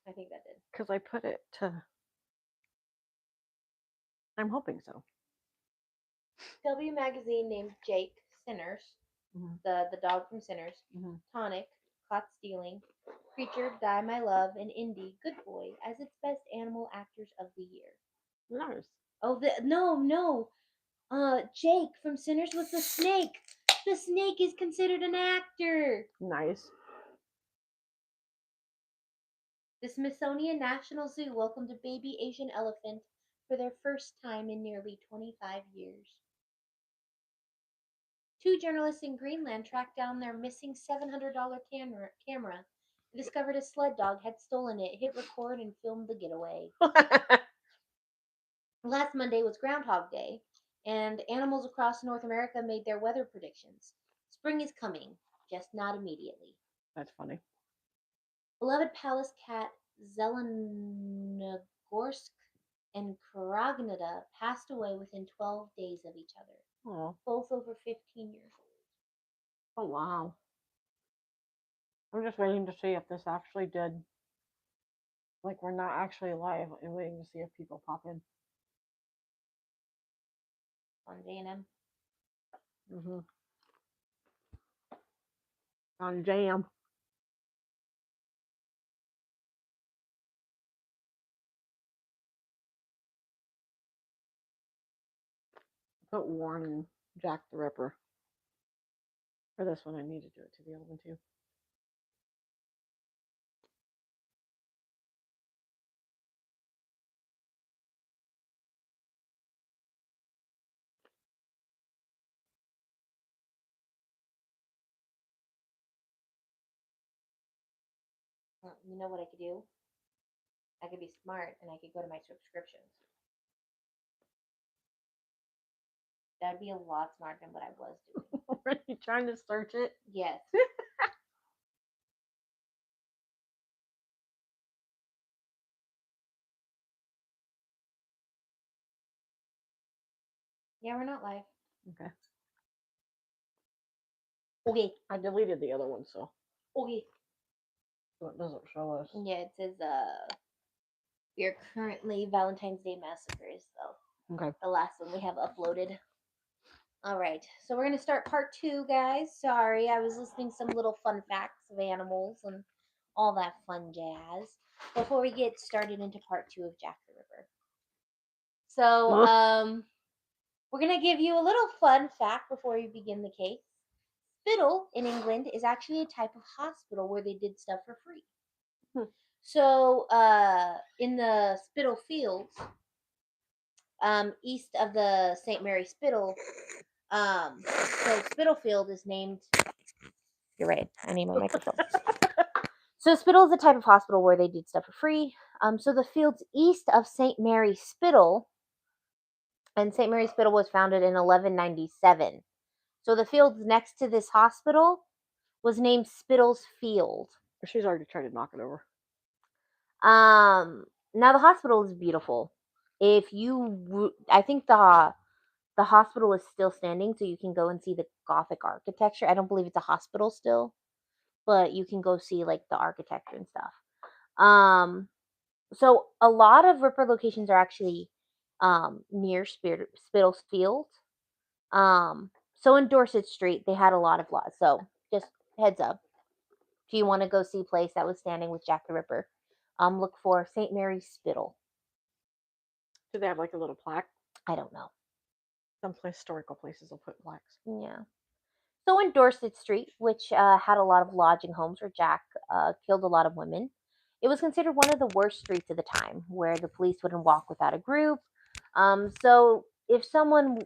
I think that did. Because I put it to. I'm hoping so. W Magazine named Jake Sinners, Mm-hmm. the dog from Sinners, Mm-hmm. Tonic, Caught Stealing, Creature, Die My Love, and Indy, Good Boy, as its best animal actors of the year. Nice. Oh, no. Jake from Sinners was the snake. The snake is considered an actor. Nice. The Smithsonian National Zoo welcomed a baby Asian elephant for their first time in nearly 25 years. Two journalists in Greenland tracked down their missing $700 camera and discovered a sled dog had stolen it, hit record, and filmed the getaway. Last Monday was Groundhog Day, and animals across North America made their weather predictions. Spring is coming, just not immediately. That's funny. Beloved palace cat Zelenogorsk and Karagnada passed away within 12 days of each other, Oh. both over 15 years old. Oh wow. I'm just waiting to see if this actually did. Like we're not actually live and waiting to see if people pop in. On J&M. Mm-hmm. On J.A.M. Put warning Jack the Ripper. For this one, I need to do it to the other one too. You know what I could do? I could be smart and I could go to my subscriptions. That'd be a lot smarter than what I was doing. Are you trying to search it? Yes. Yeah, we're not live. Okay. Okay. I deleted the other one, so Okay. it doesn't show us. Yeah, it says we are currently Valentine's Day massacres, though. Okay. The last one we have uploaded. All right, so we're gonna start part 2, guys. Sorry, I was listening to some little fun facts of animals and all that fun jazz before we get started into part 2 of Jack the Ripper. So, we're gonna give you a little fun fact before we begin the case. Spittle in England is actually a type of hospital where they did stuff for free. Hmm. So, in the Spittle Fields, east of the St. Mary Spittle, so Spitalfield is named. You're right. I need my microphone. So Spittle is a type of hospital where they did stuff for free. So the fields east of St. Mary Spittle, and St. Mary Spittle was founded in 1197. So the fields next to this hospital was named Spittle's Field. She's already tried to knock it over. Now the hospital is beautiful. If you, I think the hospital is still standing, so you can go and see the Gothic architecture. I don't believe it's a hospital still, but you can go see like the architecture and stuff. So a lot of Ripper locations are actually near Spittle's Field. So in Dorset Street, they had a lot of laws. So just heads up, if you want to go see a place that was standing with Jack the Ripper, look for St. Mary's Spittle. Do they have like a little plaque? I don't know. Some historical places will put plaques. Yeah. So in Dorset Street, which had a lot of lodging homes where Jack killed a lot of women, it was considered one of the worst streets of the time, where the police wouldn't walk without a group. So if someone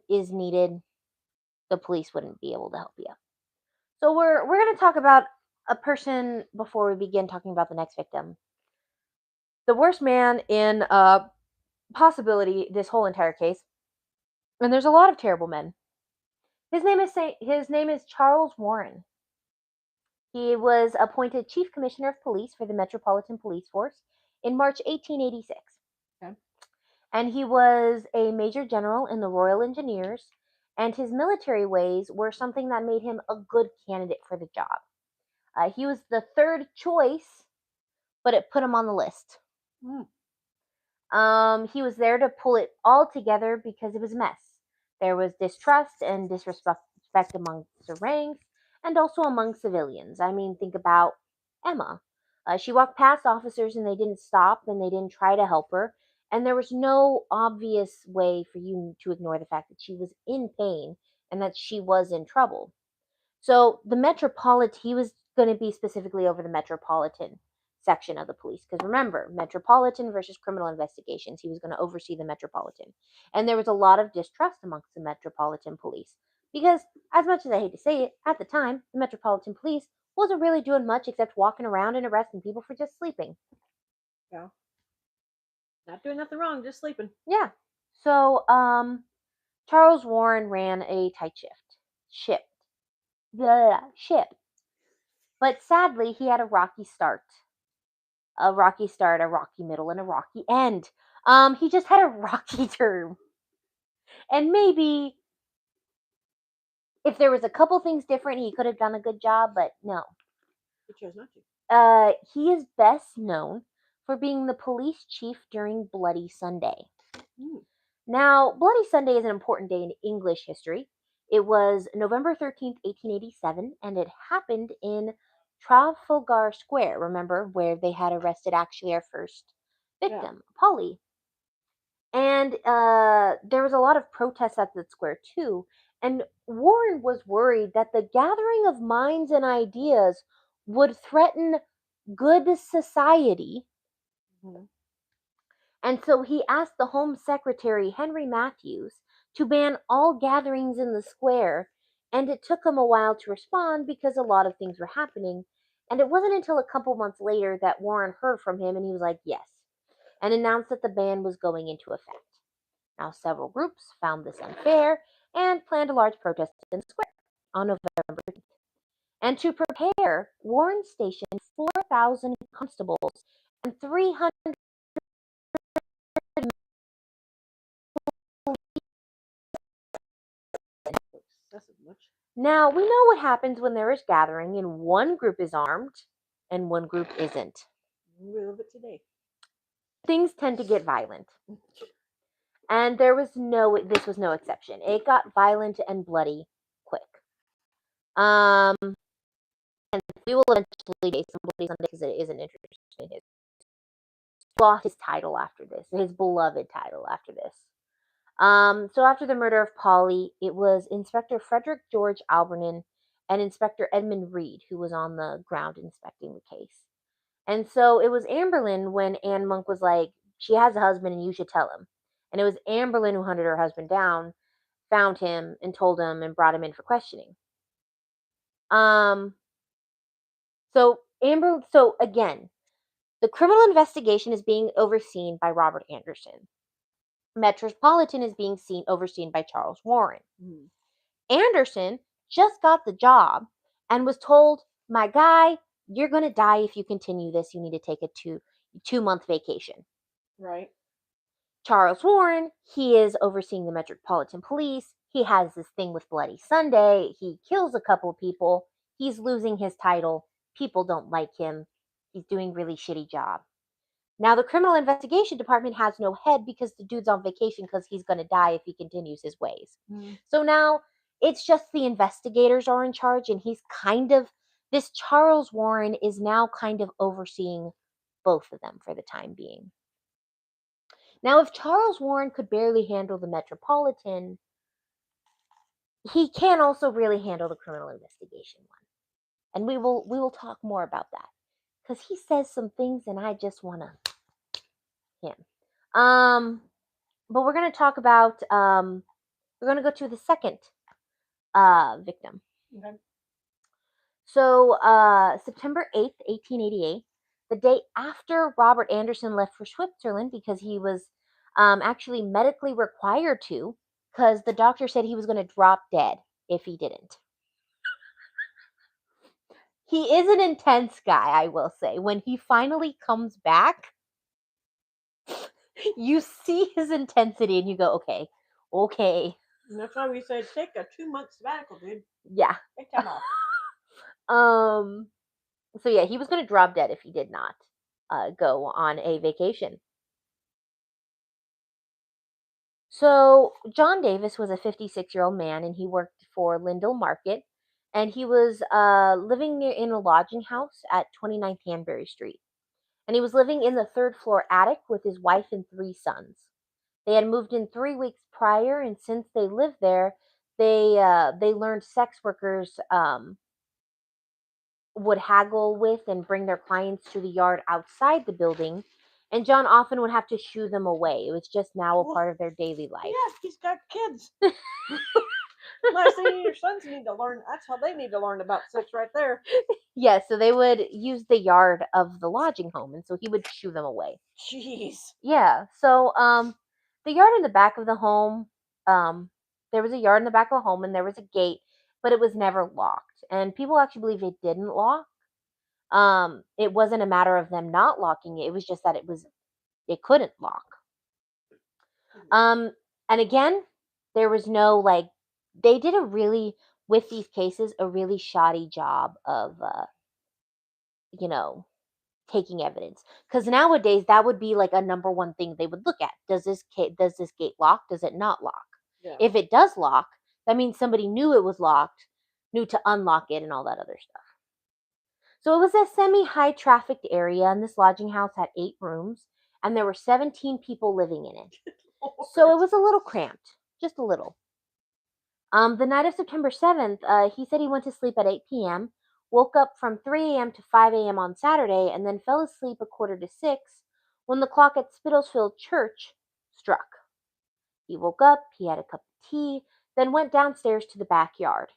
is needed, the police wouldn't be able to help you. So we're going to talk about a person before we begin talking about the next victim. The worst man in possibility this whole entire case, and there's a lot of terrible men. His name is Charles Warren. He was appointed Chief Commissioner of Police for the Metropolitan Police Force in March 1886. Okay. And he was a Major General in the Royal Engineers, and his military ways were something that made him a good candidate for the job. He was the third choice, but it put him on the list. He was there to pull it all together because it was a mess. There was distrust and disrespect amongst the ranks and also among civilians. I mean, think about Emma. She walked past officers and they didn't stop and they didn't try to help her. And there was no obvious way for you to ignore the fact that she was in pain and that she was in trouble. So the metropolitan, he was going to be specifically over the metropolitan section of the police. Because remember, metropolitan versus criminal investigations, he was going to oversee the metropolitan. And there was a lot of distrust amongst the metropolitan police. Because, as much as I hate to say it, at the time, the metropolitan police wasn't really doing much except walking around and arresting people for just sleeping. Yeah. Not doing nothing wrong, just sleeping. Yeah. So, Charles Warren ran a tight ship. But sadly, he had a rocky start. A rocky start, a rocky middle, and a rocky end. He just had a rocky term. And maybe if there was a couple things different, he could have done a good job, but no. He chose not to. He is best known for being the police chief during Bloody Sunday. Now, Bloody Sunday is an important day in English history. It was November 13th, 1887, and it happened in Trafalgar Square, remember, where they had arrested actually our first victim, Polly. And there was a lot of protests at the square too. And Warren was worried that the gathering of minds and ideas would threaten good society. And so he asked the Home Secretary, Henry Matthews, to ban all gatherings in the square. And it took him a while to respond because a lot of things were happening. And it wasn't until a couple months later that Warren heard from him and he was like, yes, and announced that the ban was going into effect. Now, several groups found this unfair and planned a large protest in the square on November 13th. And to prepare, Warren stationed 4,000 constables and 300. Now, we know what happens when there is gathering and one group is armed and one group isn't. We live it today. Things tend to get violent. And this was no exception. It got violent and bloody quick. And we will eventually base some Bloody Sunday because it is an interesting history. He lost his title after this, his beloved title after this. So after the murder of Polly, it was Inspector Frederick George Albernin and Inspector Edmund Reed who was on the ground inspecting the case. And so it was Amberlyn when Anne Monk was like, she has a husband and you should tell him. And it was Amberlyn who hunted her husband down, found him and told him and brought him in for questioning. So again, the criminal investigation is being overseen by Robert Anderson. Metropolitan is being overseen by Charles Warren. Anderson just got the job and was told, my guy, you're going to die if you continue this. You need to take a two-month vacation. Right. Charles Warren, he is overseeing the Metropolitan Police. He has this thing with Bloody Sunday. He kills a couple of people. He's losing his title. People don't like him. He's doing really shitty job. Now the criminal investigation department has no head because the dude's on vacation because he's going to die if he continues his ways. So now it's just the investigators are in charge and this Charles Warren is now kind of overseeing both of them for the time being. Now, if Charles Warren could barely handle the Metropolitan, he can also really handle the criminal investigation one. And we will talk more about that. Because he says some things and I just want him. But we're going to talk about, we're going to go to the second victim. Okay. So, September 8th, 1888, the day after Robert Anderson left for Switzerland because he was actually medically required to, because the doctor said he was going to drop dead if he didn't. He is an intense guy, I will say. When he finally comes back, you see his intensity and you go, okay. And that's why we said take a 2-month sabbatical, dude. Yeah. Take time off. So yeah, he was going to drop dead if he did not go on a vacation. So John Davis was a 56-year-old man, and he worked for Lindell Market, and he was living in a lodging house at 29th Hanbury Street, and he was living in the third floor attic with his wife and 3 sons. They had moved in 3 weeks prior, and since they lived there, they learned sex workers would haggle with and bring their clients to the yard outside the building, and John often would have to shoo them away. It was just now a Well, part of their daily life. Yeah, he's got kids. I see your sons need to learn. That's how they need to learn about sex right there. Yeah, so they would use the yard of the lodging home, and so he would shoo them away. Jeez. Yeah, so the yard in the back of the home, um, there was a yard in the back of the home, and there was a gate, but it was never locked. And people actually believe it didn't lock. It wasn't a matter of them not locking it; it was just that it couldn't lock. Um, and again, there was no like they did a really with these cases a really shoddy job of you know taking evidence, because nowadays that would be like a number one thing they would look at. Does this gate lock? Does it not lock? Yeah. If it does lock, that means somebody knew it was locked, knew to unlock it, and all that other stuff. So it was a semi high trafficked area, and this lodging house had 8 rooms, and there were 17 people living in it. So it was a little cramped, just a little. The night of September 7th, he said he went to sleep at 8 p.m., woke up from 3 a.m. to 5 a.m. on Saturday, and then fell asleep at 5:45 when the clock at Spitalfield Church struck. He woke up, he had a cup of tea, then went downstairs to the backyard.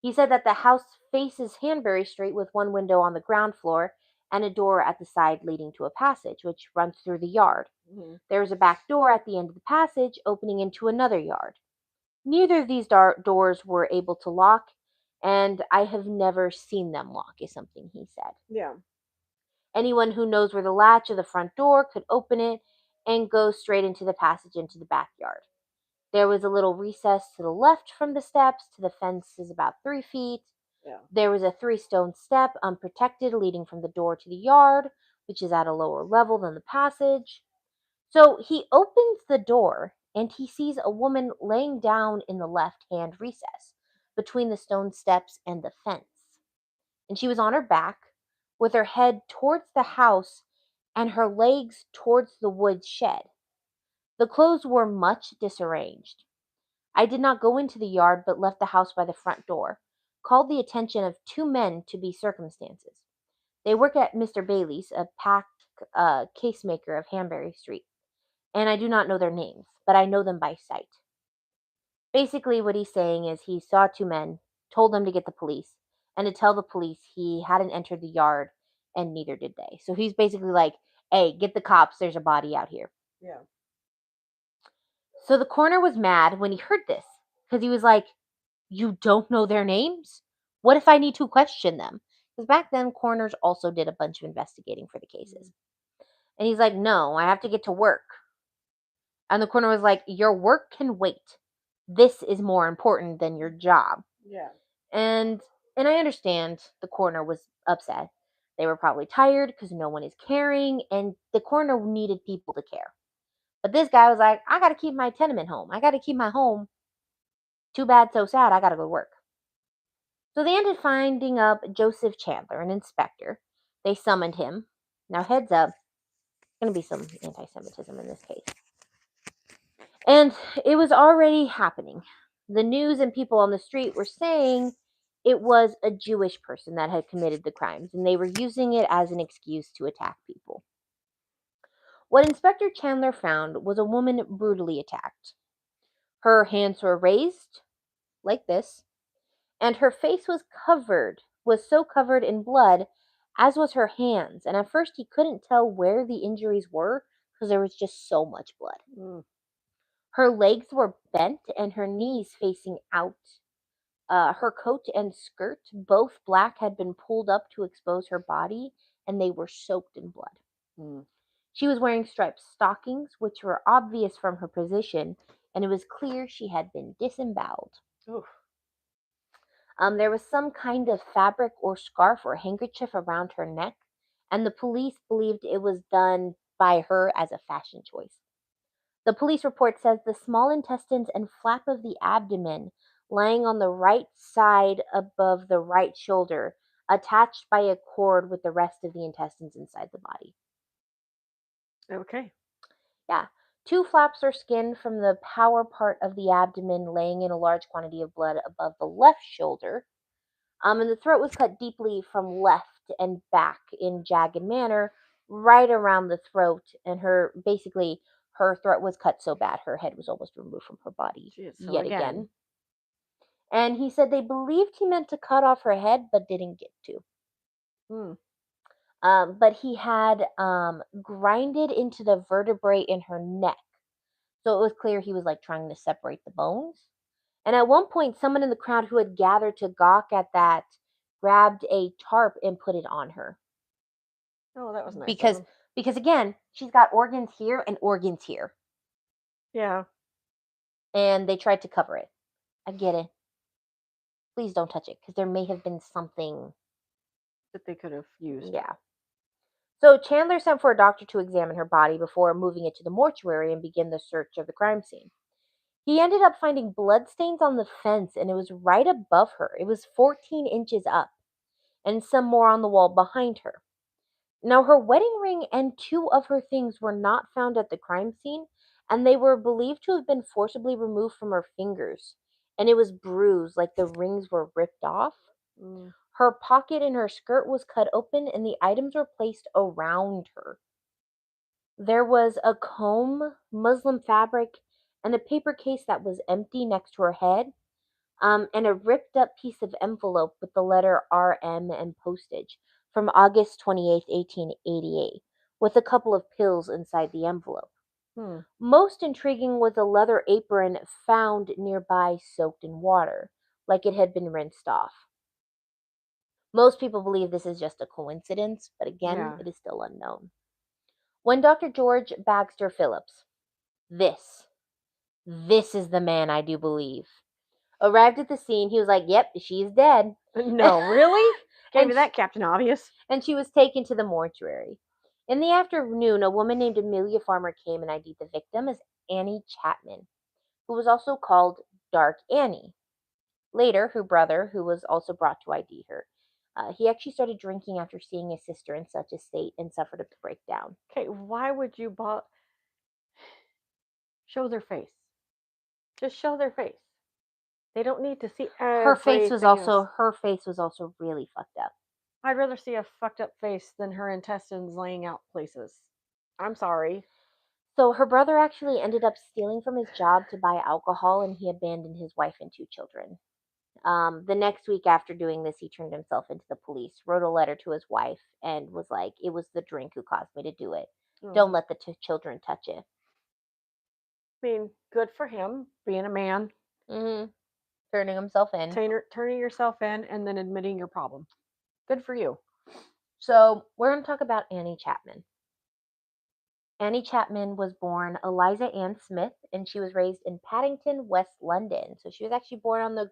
He said that the house faces Hanbury Street with one window on the ground floor and a door at the side leading to a passage which runs through the yard. Mm-hmm. There is a back door at the end of the passage opening into another yard. Neither of these doors were able to lock, and I have never seen them lock, is something he said. Yeah. Anyone who knows where the latch of the front door could open it and go straight into the passage into the backyard. There was a little recess to the left from the steps to the fence is about 3 feet. Yeah. There was a 3 stone step unprotected leading from the door to the yard, which is at a lower level than the passage. So he opens the door and he sees a woman laying down in the left hand recess between the stone steps and the fence. And she was on her back with her head towards the house and her legs towards the wood shed. The clothes were much disarranged. I did not go into the yard but left the house by the front door, called the attention of 2 men to be circumstances. They work at Mr. Bailey's, a casemaker of Hanbury Street, and I do not know their names, but I know them by sight. Basically, what he's saying is he saw 2 men, told them to get the police, and to tell the police he hadn't entered the yard, and neither did they. So he's basically like, hey, get the cops, there's a body out here. Yeah. So the coroner was mad when he heard this, because he was like, you don't know their names? What if I need to question them? Because back then, coroners also did a bunch of investigating for the cases. And he's like, no, I have to get to work. And the coroner was like, your work can wait. This is more important than your job. Yeah. And I understand the coroner was upset. They were probably tired because no one is caring, and the coroner needed people to care. But this guy was like, I got to keep my tenement home. I got to keep my home. Too bad, so sad. I got to go to work. So they ended finding up Joseph Chandler, an inspector. They summoned him. Now, heads up, going to be some anti Semitism in this case. And it was already happening. The news and people on the street were saying it was a Jewish person that had committed the crimes, and they were using it as an excuse to attack people. What Inspector Chandler found was a woman brutally attacked. Her hands were raised, like this, and her face was so covered in blood, as was her hands. And at first he couldn't tell where the injuries were because there was just so much blood. Mm. Her legs were bent and her knees facing out. Her coat and skirt, both black, had been pulled up to expose her body, and they were soaked in blood. Mm. She was wearing striped stockings, which were obvious from her position, and it was clear she had been disemboweled. Oof. There was some kind of fabric or scarf or handkerchief around her neck, and the police believed it was done by her as a fashion choice. The police report says the small intestines and flap of the abdomen lying on the right side above the right shoulder, attached by a cord with the rest of the intestines inside the body. Okay. Yeah. Two flaps or skin from the power part of the abdomen laying in a large quantity of blood above the left shoulder. And the throat was cut deeply from left and back in jagged manner, right around the throat. And her throat was cut so bad her head was almost removed from her body Geez, so yet again. again. And he said they believed he meant to cut off her head, but didn't get to. Hmm. But he had grinded into the vertebrae in her neck. So it was clear he was like trying to separate the bones. And at one point, someone in the crowd who had gathered to gawk at that grabbed a tarp and put it on her. Oh, that was nice of Because him. because again, she's got organs here and organs here. Yeah. And they tried to cover it. I get it. Please don't touch it because there may have been something. That they could have used. Yeah. So Chandler sent for a doctor to examine her body before moving it to the mortuary and begin the search of the crime scene. He ended up finding bloodstains on the fence and it was right above her. It was 14 inches up, and some more on the wall behind her. Now, her wedding ring and two of her things were not found at the crime scene, and they were believed to have been forcibly removed from her fingers. And it was bruised, like the rings were ripped off. Mm. Her pocket in her skirt was cut open, and the items were placed around her. There was a comb, muslin fabric, and a paper case that was empty next to her head, and a ripped up piece of envelope with the letter RM and postage from August 28th, 1888, with a couple of pills inside the envelope. Hmm. Most intriguing was a leather apron found nearby soaked in water, like it had been rinsed off. Most people believe this is just a coincidence, but again, Yeah. it is still unknown. When Dr. George Baxter Phillips, this, this is the man I do believe, arrived at the scene, he was like, "Yep, she's dead." No, really? Gave and me sh- that, Captain Obvious. and she was taken to the mortuary. In the afternoon, a woman named Amelia Farmer came and ID'd the victim as Annie Chapman, who was also called Dark Annie. Later, her brother, who was also brought to ID her, he actually started drinking after seeing his sister in such a state and suffered a breakdown. Okay, why would you show their face? Just show their face. They don't need to see everything else. Her face was also really fucked up. I'd rather see a fucked up face than her intestines laying out places. I'm sorry. So her brother actually ended up stealing from his job to buy alcohol, and he abandoned his wife and two children. The next week after doing this, he turned himself into the police, wrote a letter to his wife, and was like, "It was the drink who caused me to do it. Don't Oh. let the children touch it." I mean, good for him being a man, Turning himself in. turning yourself in, and then admitting your problem. Good for you. So we're going to talk about Annie Chapman. Annie Chapman was born Eliza Ann Smith, and she was raised in Paddington, West London. So she was actually born on the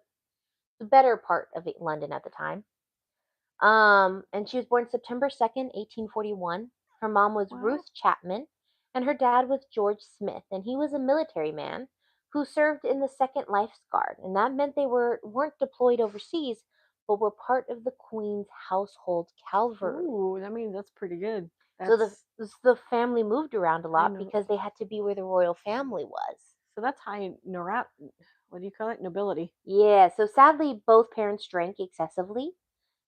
better part of London at the time. And she was born September 2nd, 1841. Her mom was Wow. Ruth Chapman, and her dad was George Smith, and he was a military man who served in the Second Life Guard, and that meant they weren't deployed overseas, but were part of the Queen's household cavalry. Ooh, that means that's pretty good. So That's the family moved around a high lot no. because they had to be where the royal family was. So that's high neurat. What do you call it? Nobility. Yeah, so sadly both parents drank excessively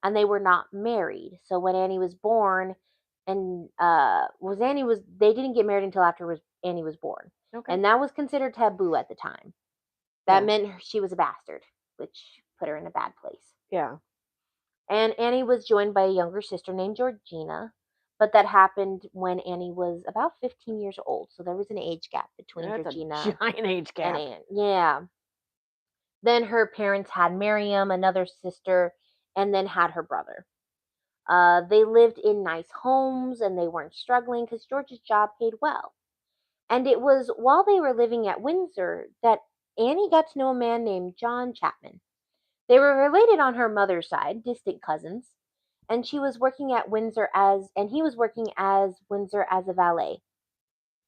and they were not married. So when Annie was born, and was Annie was they didn't get married until after Annie was born, Okay. and that was considered taboo at the time. That Yeah. meant she was a bastard, which put her in a bad place. Yeah. And Annie was joined by a younger sister named Georgina, but that happened when Annie was about 15 years old. So there was an age gap between That's a Georgina giant age and gap. Anne. Yeah. Then her parents had Miriam, another sister, and then had her brother. They lived in nice homes and they weren't struggling because George's job paid well. And it was while they were living at Windsor that Annie got to know a man named John Chapman. They were related on her mother's side, distant cousins, and she was working at Windsor as, and he was working as Windsor as a valet,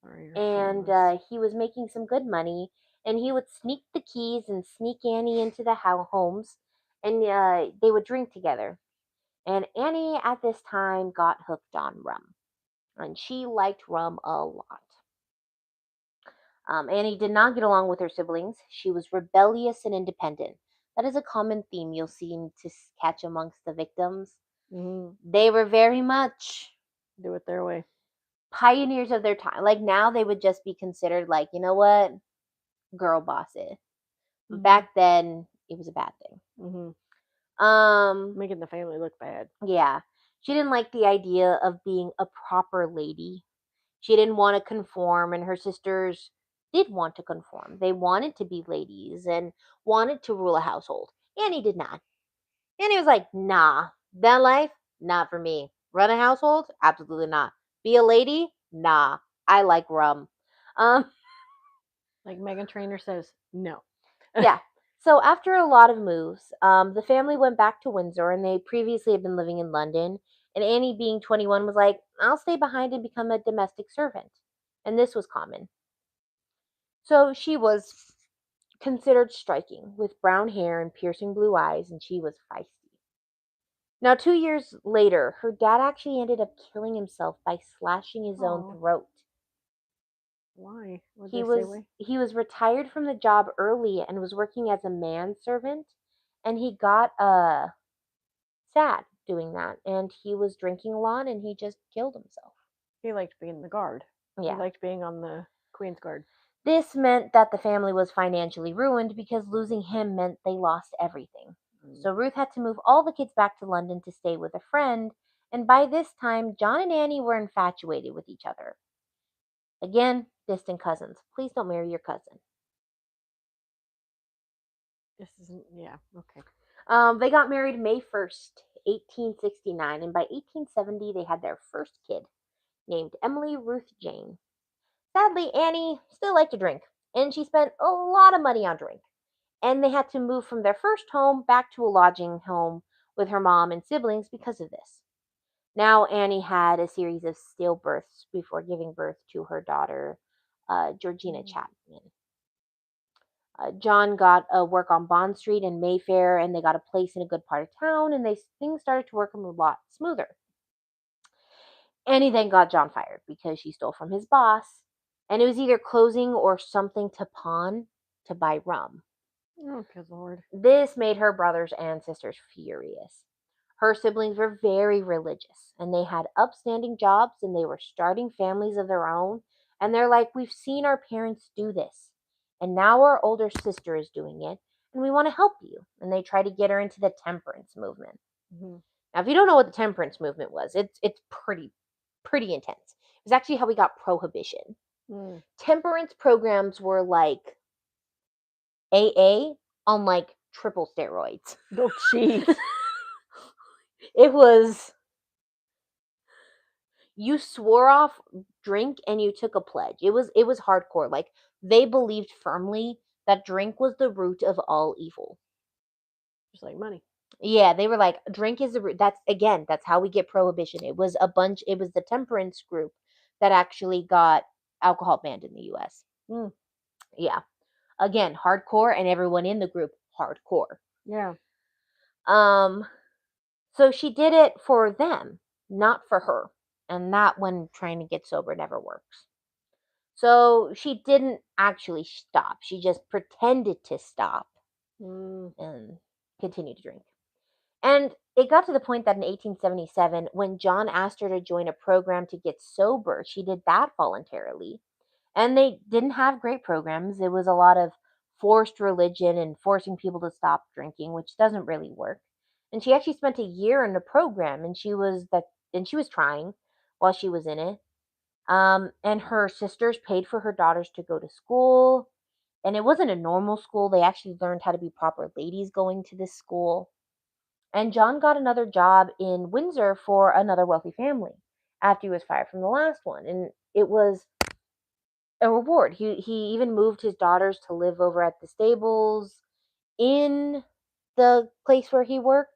Sorry, you're and shameless. he was making some good money, and he would sneak the keys and sneak Annie into the homes, and they would drink together. And Annie at this time got hooked on rum, and she liked rum a lot. Annie did not get along with her siblings. She was rebellious and independent. That is a common theme you'll seem to catch amongst the victims. Mm-hmm. They were very much Do it their way. pioneers of their time. Like now, they would just be considered like, you know what, girl bosses. But Mm-hmm. back then, it was a bad thing. Mm-hmm. Um, Making the family look bad. yeah, she didn't like the idea of being a proper lady. She didn't want to conform, and her sisters did want to conform. They wanted to be ladies and wanted to rule a household. Annie did not. Annie was like, nah, that life, not for me. Run a household? Absolutely not. Be a lady? Nah, I like rum. Um, Like Megan Trainor says, no. yeah. So after a lot of moves, the family went back to Windsor, and they previously had been living in London. And Annie, being 21, was like, I'll stay behind and become a domestic servant. And this was common. So she was considered striking, with brown hair and piercing blue eyes, and she was feisty. Now, 2 years later, her dad actually ended up killing himself by slashing his own Oh, throat. why? Would He they stay was away? he was retired from the job early and was working as a manservant, and he got sad doing that, and he was drinking a lot, and he just killed himself. He liked being in the guard. He Yeah. liked being on the Queen's Guard. This meant that the family was financially ruined because losing him meant they lost everything. So Ruth had to move all the kids back to London to stay with a friend, and by this time, John and Annie were infatuated with each other. Again, distant cousins. Please don't marry your cousin. This isn't, yeah, okay. They got married May 1st, 1869, and by 1870, they had their first kid, named Emily Ruth Jane. Sadly, Annie still liked to drink, and she spent a lot of money on drink. And they had to move from their first home back to a lodging home with her mom and siblings because of this. Now, Annie had a series of stillbirths before giving birth to her daughter, Georgina Chapman. John got a work on Bond Street in Mayfair, and they got a place in a good part of town, and things started to work a lot smoother. Annie then got John fired because she stole from his boss, and it was either closing or something to pawn to buy rum. Oh, good lord. This made her brothers and sisters furious. Her siblings were very religious, and they had upstanding jobs, and they were starting families of their own. And they're like, we've seen our parents do this, and now our older sister is doing it, and we want to help you. And they try to get her into the temperance movement. Mm-hmm. Now, if you don't know what the temperance movement was, it's pretty intense. It was actually how we got prohibition. Mm. Temperance programs were like AA on like triple steroids. Oh, jeez. It was, you swore off drink and you took a pledge. It was hardcore. Like they believed firmly that drink was the root of all evil. Just like money. Yeah, they were like, drink is the root. That's how we get prohibition. It was the temperance group that actually got alcohol banned in the US. Mm. Yeah. Again, hardcore, and everyone in the group hardcore. Yeah. Um so she did it for them, not for her. And that, when trying to get sober, never works. So she didn't actually stop. She just pretended to stop Mm. and continued to drink. And it got to the point that in 1877, when John asked her to join a program to get sober, she did that voluntarily. And they didn't have great programs. It was a lot of forced religion and forcing people to stop drinking, which doesn't really work. And she actually spent a year in the program, and she was trying while she was in it. And her sisters paid for her daughters to go to school. And it wasn't a normal school. They actually learned how to be proper ladies going to this school. And John got another job in Windsor for another wealthy family after he was fired from the last one. And it was a reward. He even moved his daughters to live over at the stables in the place where he worked,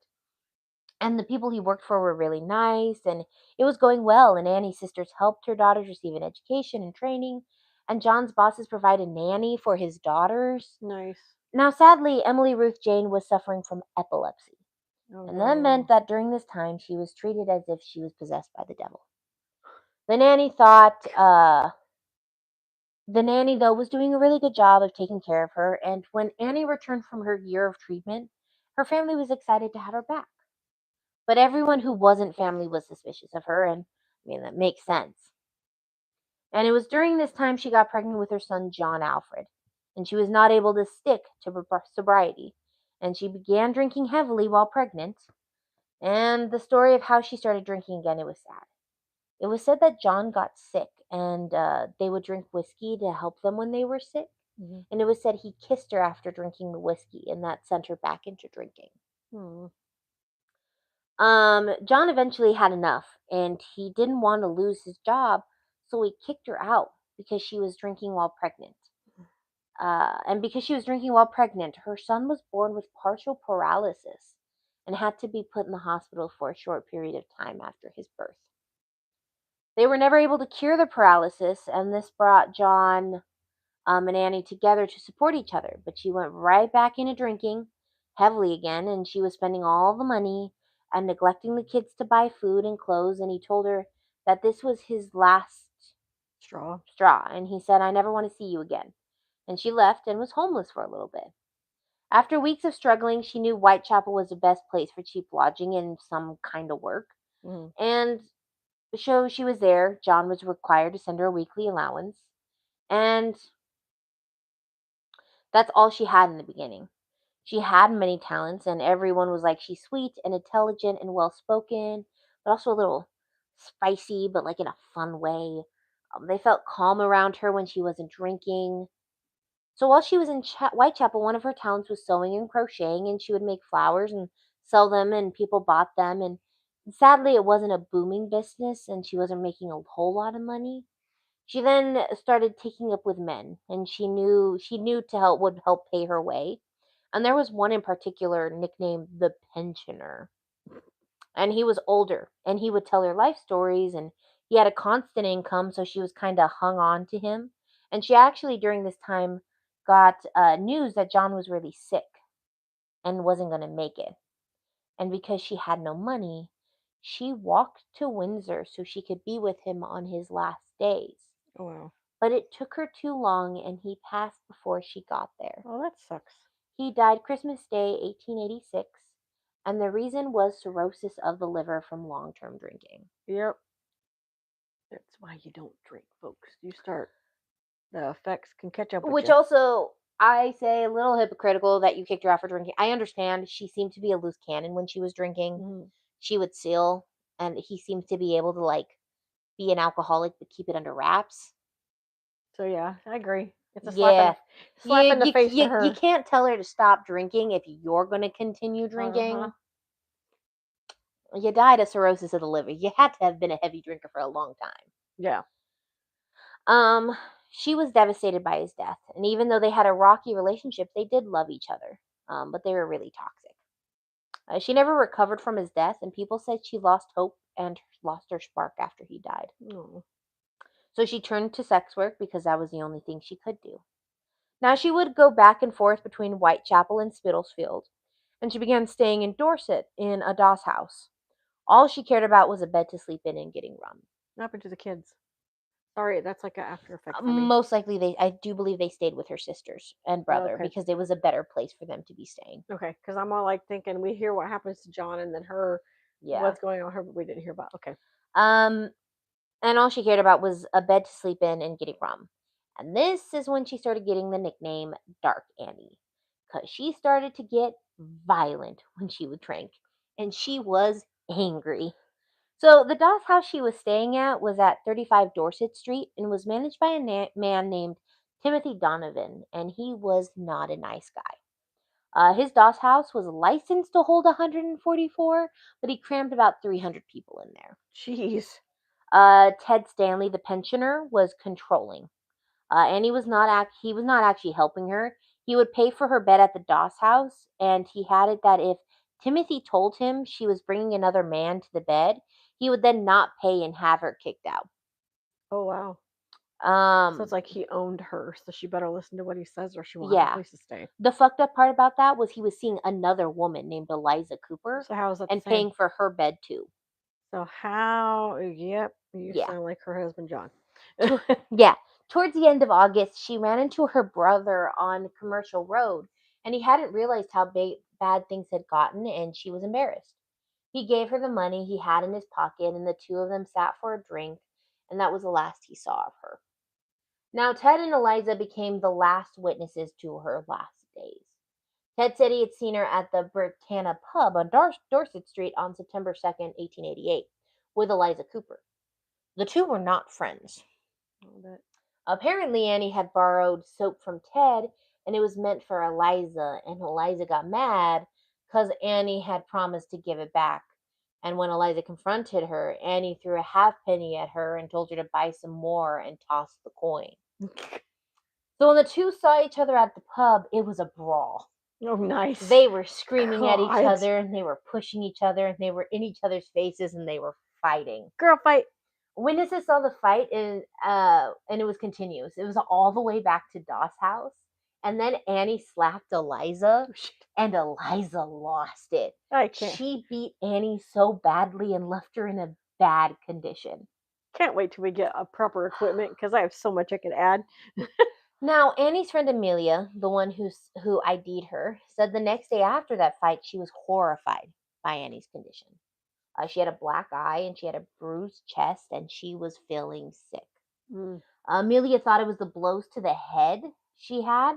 and the people he worked for were really nice, and it was going well. And Annie's sisters helped her daughters receive an education and training, and John's bosses provided nanny for his daughters. Nice. Now, sadly, Emily Ruth Jane was suffering from epilepsy, Oh and that meant no. that during this time she was treated as if she was possessed by the devil. The nanny thought, the nanny, though, was doing a really good job of taking care of her, and when Annie returned from her year of treatment, her family was excited to have her back. But everyone who wasn't family was suspicious of her, and I mean, that makes sense. And it was during this time she got pregnant with her son, John Alfred, and she was not able to stick to her sobriety, and she began drinking heavily while pregnant. And the story of how she started drinking again, it was sad. It was said that John got sick, and they would drink whiskey to help them when they were sick. Hmm. And it was said he kissed her after drinking the whiskey, and that sent her back into drinking. Hmm. John eventually had enough, and he didn't want to lose his job, so he kicked her out because she was drinking while pregnant. And because she was drinking while pregnant, her son was born with partial paralysis and had to be put in the hospital for a short period of time after his birth. They were never able to cure the paralysis, and this brought John and Annie together to support each other. But she went right back into drinking heavily again, and she was spending all the money and neglecting the kids to buy food and clothes. And he told her that this was his last Straw. straw, and he said, "I never want to see you again." And she left and was homeless for a little bit. After weeks of struggling, she knew Whitechapel was the best place for cheap lodging and some kind of work. Hmm. And so she was there. John was required to send her a weekly allowance. And that's all she had in the beginning. She had many talents, and everyone was like, she's sweet and intelligent and well spoken, but also a little spicy, but like in a fun way. They felt calm around her when she wasn't drinking. So while she was in Whitechapel, one of her talents was sewing and crocheting, and she would make flowers and sell them, and people bought them. And sadly, it wasn't a booming business, and she wasn't making a whole lot of money. She then started taking up with men, and she knew to help would help pay her way. And there was one in particular nicknamed the pensioner. And he was older, and he would tell her life stories, and he had a constant income, so she was kind of hung on to him. And she actually, during this time, got news that John was really sick and wasn't going to make it. And because she had no money, she walked to Windsor so she could be with him on his last days. Oh wow. But it took her too long, and he passed before she got there. Oh, that sucks. He died Christmas Day, 1886, and the reason was cirrhosis of the liver from long term drinking. Yep. That's why you don't drink, folks. You start, the effects can catch up with Which you. also, I say, a little hypocritical that you kicked her out for drinking. I understand she seemed to be a loose cannon when she was drinking. Hmm. She would steal, and he seems to be able to, like, be an alcoholic but keep it under wraps. So yeah, I agree. It's a Yeah. slap in the face to You her. can't tell her to stop drinking if you're going to continue Uh-huh. drinking. You died of cirrhosis of the liver. You had to have been a heavy drinker for a long time. Yeah. Um, she was devastated by his death, and even though they had a rocky relationship, they did love each other. But they were really toxic. She never recovered from his death, and people said she lost hope and lost her spark after he died. Oh. So she turned to sex work because that was the only thing she could do. Now she would go back and forth between Whitechapel and Spitalfield, and she began staying in Dorset in a doss house. All she cared about was a bed to sleep in and getting rum. What happened to the kids? Sorry, that's like an after effect for me. Most likely, I do believe they stayed with her sisters and brother Okay. because it was a better place for them to be staying. Okay, because I'm all like thinking we hear what happens to John and then her, Yeah. what's going on with her, but we didn't hear about. Okay. Um, and all she cared about was a bed to sleep in and getting rum. And this is when she started getting the nickname Dark Annie, because she started to get violent when she would drink, and she was angry. So the doss house she was staying at was at 35 Dorset Street and was managed by a man named Timothy Donovan, and he was not a nice guy. His doss house was licensed to hold 144, but he crammed about 300 people in there. Jeez. Ted Stanley, the pensioner, was controlling, and he was not actually helping her. He would pay for her bed at the Doss house, and he had it that if Timothy told him she was bringing another man to the bed, he would then not pay and have her kicked out. Oh wow. So it's Um, like he owned her, so she better listen to what he says or she won't have a yeah. place to stay. The fucked up part about that was he was seeing another woman named Eliza Cooper So how is that the and same? paying for her bed too. So how yep, you Yeah. sound like her husband John. To- yeah. Towards the end of August, she ran into her brother on Commercial Road, and he hadn't realized how bad things had gotten, and she was embarrassed. He gave her the money he had in his pocket, and the two of them sat for a drink, and that was the last he saw of her. Now, Ted and Eliza became the last witnesses to her last days. Ted said he had seen her at the Britannia pub on Dorset Street on September 2nd, 1888, with Eliza Cooper. The two were not friends. I'll bet. Apparently, Annie had borrowed soap from Ted, and it was meant for Eliza, and Eliza got mad because Annie had promised to give it back. And when Eliza confronted her, Annie threw a halfpenny at her and told her to buy some more and toss the coin. So when the two saw each other at the pub, it was a brawl. Oh nice. They were screaming at each God. other, and they were pushing each other, and they were in each other's faces, and they were fighting. Girl fight. Witnesses saw the fight, and it was continuous. It was all the way back to Doss' house, and then Annie slapped Eliza, and Eliza lost it. I can't. She beat Annie so badly and left her in a bad condition. Can't wait till we get a proper equipment because I have so much I could add. Now, Annie's friend Amelia, the one who ID'd her, said the next day after that fight she was horrified by Annie's condition. She had a black eye and she had a bruised chest and she was feeling sick. Mm. Amelia thought it was the blows to the head she had,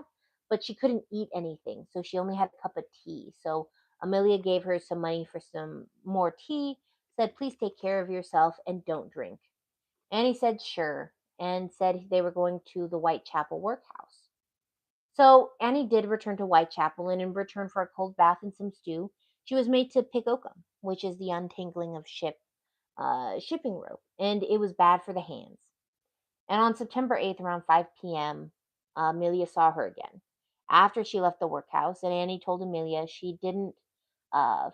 but she couldn't eat anything, so she only had a cup of tea. So Amelia gave her some money for some more tea, said, "Please take care of yourself and don't drink." Annie said, "Sure," and said they were going to the Whitechapel workhouse. So Annie did return to Whitechapel, and in return for a cold bath and some stew, she was made to pick oakum, which is the untangling of shipping rope, and it was bad for the hands. And on September 8th, around 5 p.m., Amelia saw her again. After she left the workhouse, and Annie told Amelia she didn't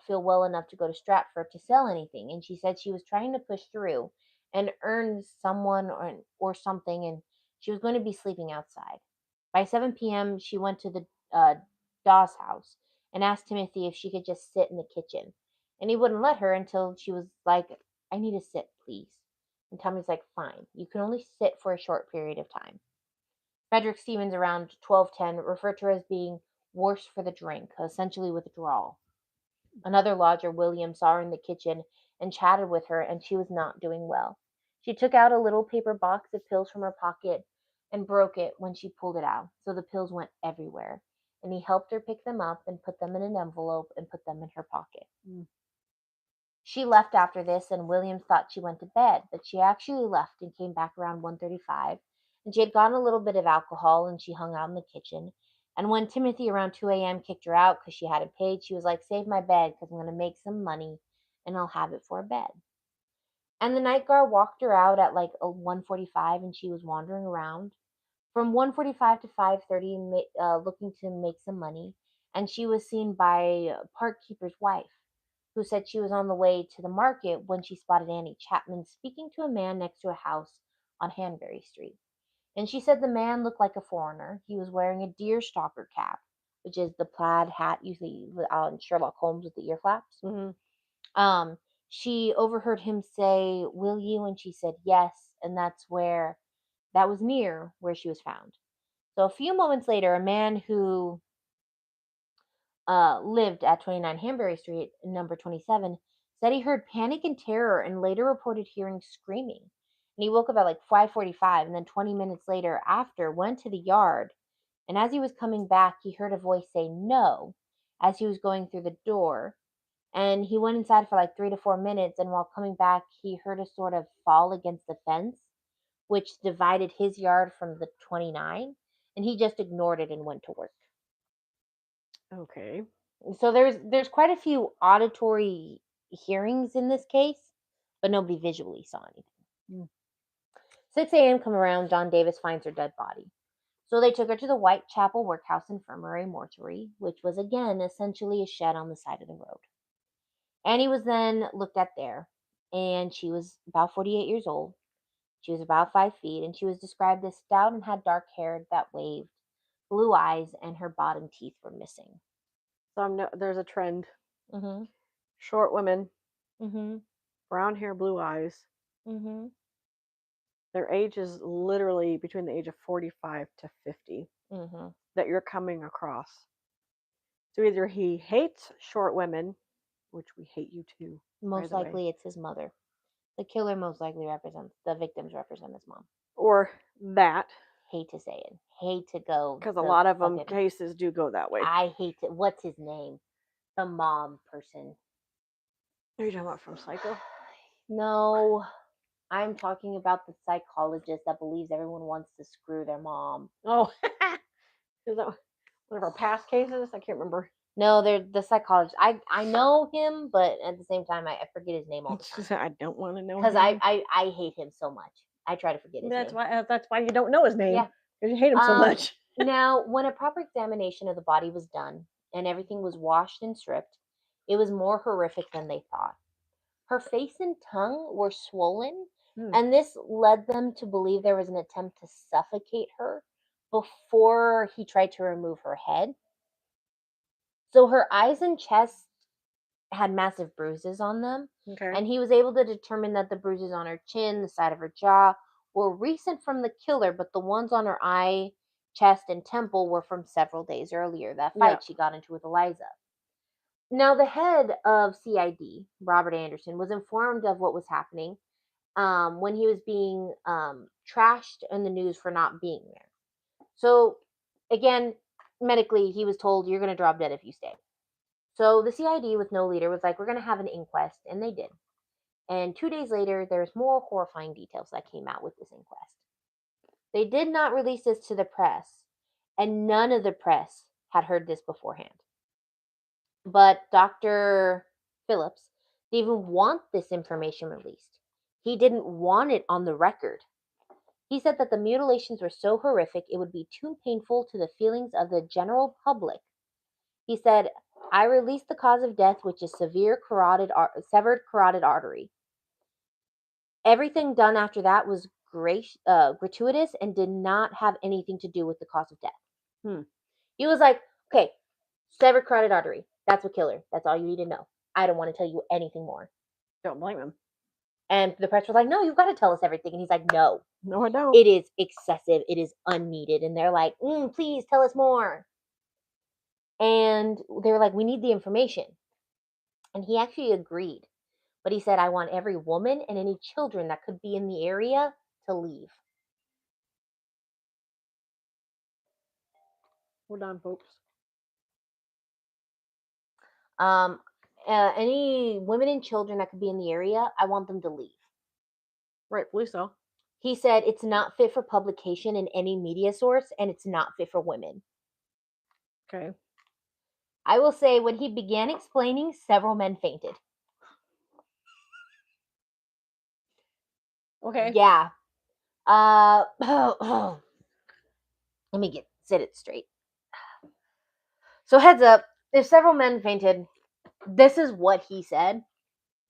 feel well enough to go to Stratford to sell anything, and she said she was trying to push through and earn someone or something, and she was going to be sleeping outside. By 7 p.m., she went to the Dawes house and asked Timothy if she could just sit in the kitchen. And he wouldn't let her until she was like, "I need to sit, please." And Tommy's like, "Fine, you can only sit for a short period of time." Frederick Stevens, around 12:10, referred to her as being worse for the drink, essentially withdrawal. Another lodger, William, saw her in the kitchen and chatted with her, and she was not doing well. She took out a little paper box of pills from her pocket and broke it when she pulled it out, so the pills went everywhere. And he helped her pick them up and put them in an envelope and put them in her pocket. Mm. She left after this, and William thought she went to bed, but she actually left and came back around 1:35. And she had gotten a little bit of alcohol, and she hung out in the kitchen. And when Timothy around 2 a.m. kicked her out because she hadn't paid, she was like, "Save my bed because I'm going to make some money and I'll have it for a bed." And the night guard walked her out at like 1:45, and she was wandering around from 1:45 to 5:30, looking to make some money. And she was seen by park keeper's wife, who said she was on the way to the market when she spotted Annie Chapman speaking to a man next to a house on Hanbury Street. And she said the man looked like a foreigner. He was wearing a deerstalker cap, which is the plaid hat you see on Sherlock Holmes with the ear flaps. Mm-hmm. She overheard him say, "Will you?" And she said yes, and that was near where she was found. So a few moments later, a man who lived at 29 Hanbury Street, number 27, said he heard panic and terror and later reported hearing screaming. And he woke up at like 5:45, and then 20 minutes later after went to the yard, and as he was coming back, he heard a voice say no as he was going through the door. And he went inside for like 3 to 4 minutes, and while coming back, he heard a sort of fall against the fence, which divided his yard from the 29, and he just ignored it and went to work. Okay. So there's quite a few auditory hearings in this case, but nobody visually saw anything. Mm. 6 a.m. come around, John Davis finds her dead body. So they took her to the Whitechapel Workhouse Infirmary Mortuary, which was again essentially a shed on the side of the road. Annie was then looked at there, and she was about 48 years old. She was about 5 feet, and she was described as stout and had dark hair that waved, blue eyes, and her bottom teeth were missing. So there's a trend. Mhm. Short women, Mhm. brown hair, blue eyes. Mhm. Their age is literally between the age of 45 to 50 Mhm. that you're coming across. So either he hates short women, which we hate you too, by Most the way, likely, it's his mother. The killer most likely represents the victims represent his mom. or that, Hate to say it. Hate to go because a the lot of them fucking. cases do go that way. I hate to. What's his name? The mom person. Are you talking about from Psycho? No, I'm talking about the psychologist that believes everyone wants to screw their mom. Oh, is that one of our past cases? I can't remember. No, they're the psychologist. I know him, but at the same time, I forget his name all the time I don't want to know because him. I hate him so much. I try to forget his name. That's why you don't know his name, Yeah. because you hate him so much. Now, when a proper examination of the body was done and everything was washed and stripped, it was more horrific than they thought. Her face and tongue were swollen, and this led them to believe there was an attempt to suffocate her before he tried to remove her head. So her eyes and chest had massive bruises on them, Okay. and he was able to determine that the bruises on her chin, the side of her jaw, were recent from the killer, but the ones on her eye, chest, and temple were from several days earlier, that fight she got into with Eliza. Now, the head of CID, Robert Anderson, was informed of what was happening when he was being trashed in the news for not being there. So, again, medically, he was told, "You're going to drop dead if you stay." So the CID with no leader was like, "We're going to have an inquest," and they did. And 2 days later, there's more horrifying details that came out with this inquest. They did not release this to the press, and none of the press had heard this beforehand. But Dr. Phillips didn't even want this information released. He didn't want it on the record. He said that the mutilations were so horrific it would be too painful to the feelings of the general public. He said, "I released the cause of death, which is severed carotid artery. Everything done after that was gratuitous and did not have anything to do with the cause of death." He was like, "Okay, severed carotid artery. That's what killed her. That's all you need to know. I don't want to tell you anything more." Don't blame him. And the press was like, "No, you've got to tell us everything." And he's like, "No, No, I don't. it is excessive. It is unneeded." And they're like, "Please tell us more." And they were like, "We need the information." And he actually agreed. But he said, "I want every woman and any children that could be in the area to leave." Hold on, folks. Um, any women and children that could be in the area, I want them to leave. Rightfully so. He said it's not fit for publication in any media source, and it's not fit for women. Okay. I will say, when he began explaining, several men fainted. Okay. Yeah. Let me sit it straight. So heads up, if several men fainted, this is what he said,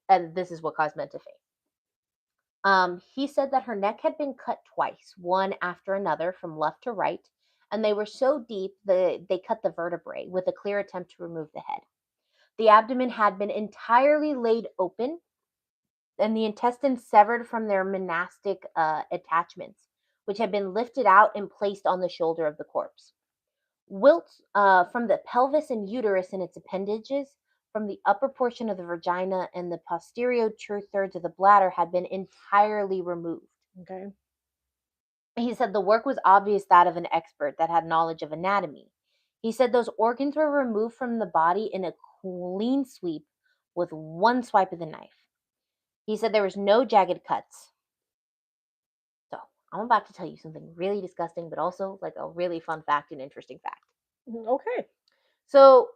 and this is what caused men to faint. He said that her neck had been cut twice, one after another, from left to right, and they were so deep that they cut the vertebrae with a clear attempt to remove the head. The abdomen had been entirely laid open, and the intestines severed from their monastic attachments, which had been lifted out and placed on the shoulder of the corpse. Wilts from the pelvis and uterus and its appendages, from the upper portion of the vagina and the posterior two-thirds of the bladder had been entirely removed. Okay. He said the work was obvious that of an expert that had knowledge of anatomy. He said those organs were removed from the body in a clean sweep with one swipe of the knife. He said there was no jagged cuts. So I'm about to tell you something really disgusting, but also like a really fun fact and interesting fact. Okay. So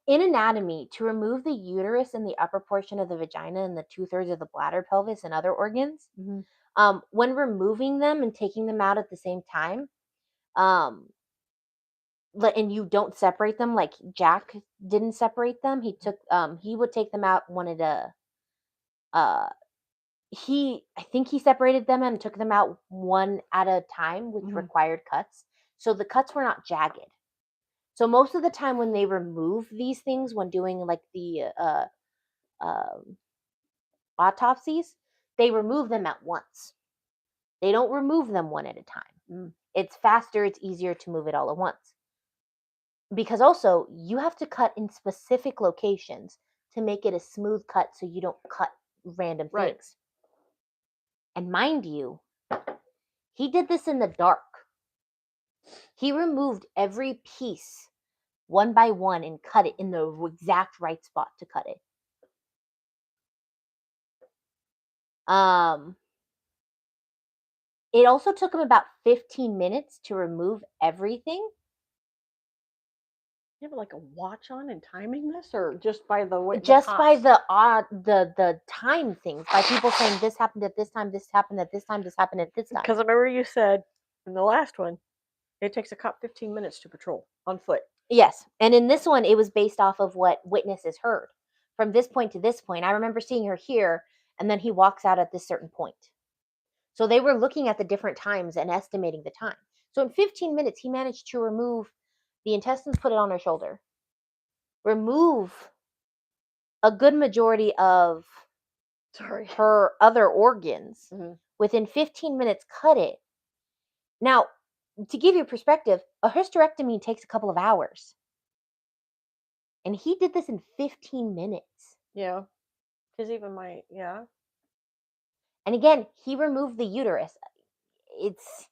in anatomy, to remove the uterus and the upper portion of the vagina and the two-thirds of the bladder, pelvis, and other organs, when removing them and taking them out at the same time, And you don't separate them like Jack didn't separate them. He would take them out one at a uh I think he separated them and took them out one at a time, which Mhm. required cuts. So the cuts were not jagged. So most of the time when they remove these things when doing like the um autopsies, they remove them at once. They don't remove them one at a time. Mm. It's faster, it's easier to move it all at once. Because also, you have to cut in specific locations to make it a smooth cut so you don't cut random Right. things. And mind you, he did this in the dark. He removed every piece one by one and cut it in the exact right spot to cut it. Um, it also took him about 15 minutes to remove everything. You have like a watch on and timing this, or just by the way the Just by cops? the time things, by people saying this happened at this time, this happened at this time, this happened at this time. Because I remember you said in the last one, it takes a cop 15 minutes to patrol on foot. Yes, and in this one, it was based off of what witnesses heard. From this point to this point, I remember seeing her here, and then he walks out at this certain point. So they were looking at the different times and estimating the time. So in 15 minutes, he managed to remove the intestines, put it on her shoulder, remove a good majority of Sorry. her other organs. Mm-hmm. Within 15 minutes, cut it. Now, to give you perspective, a hysterectomy takes a couple of hours. And he did this in 15 minutes. Yeah. Because even yeah. And again, he removed the uterus. It's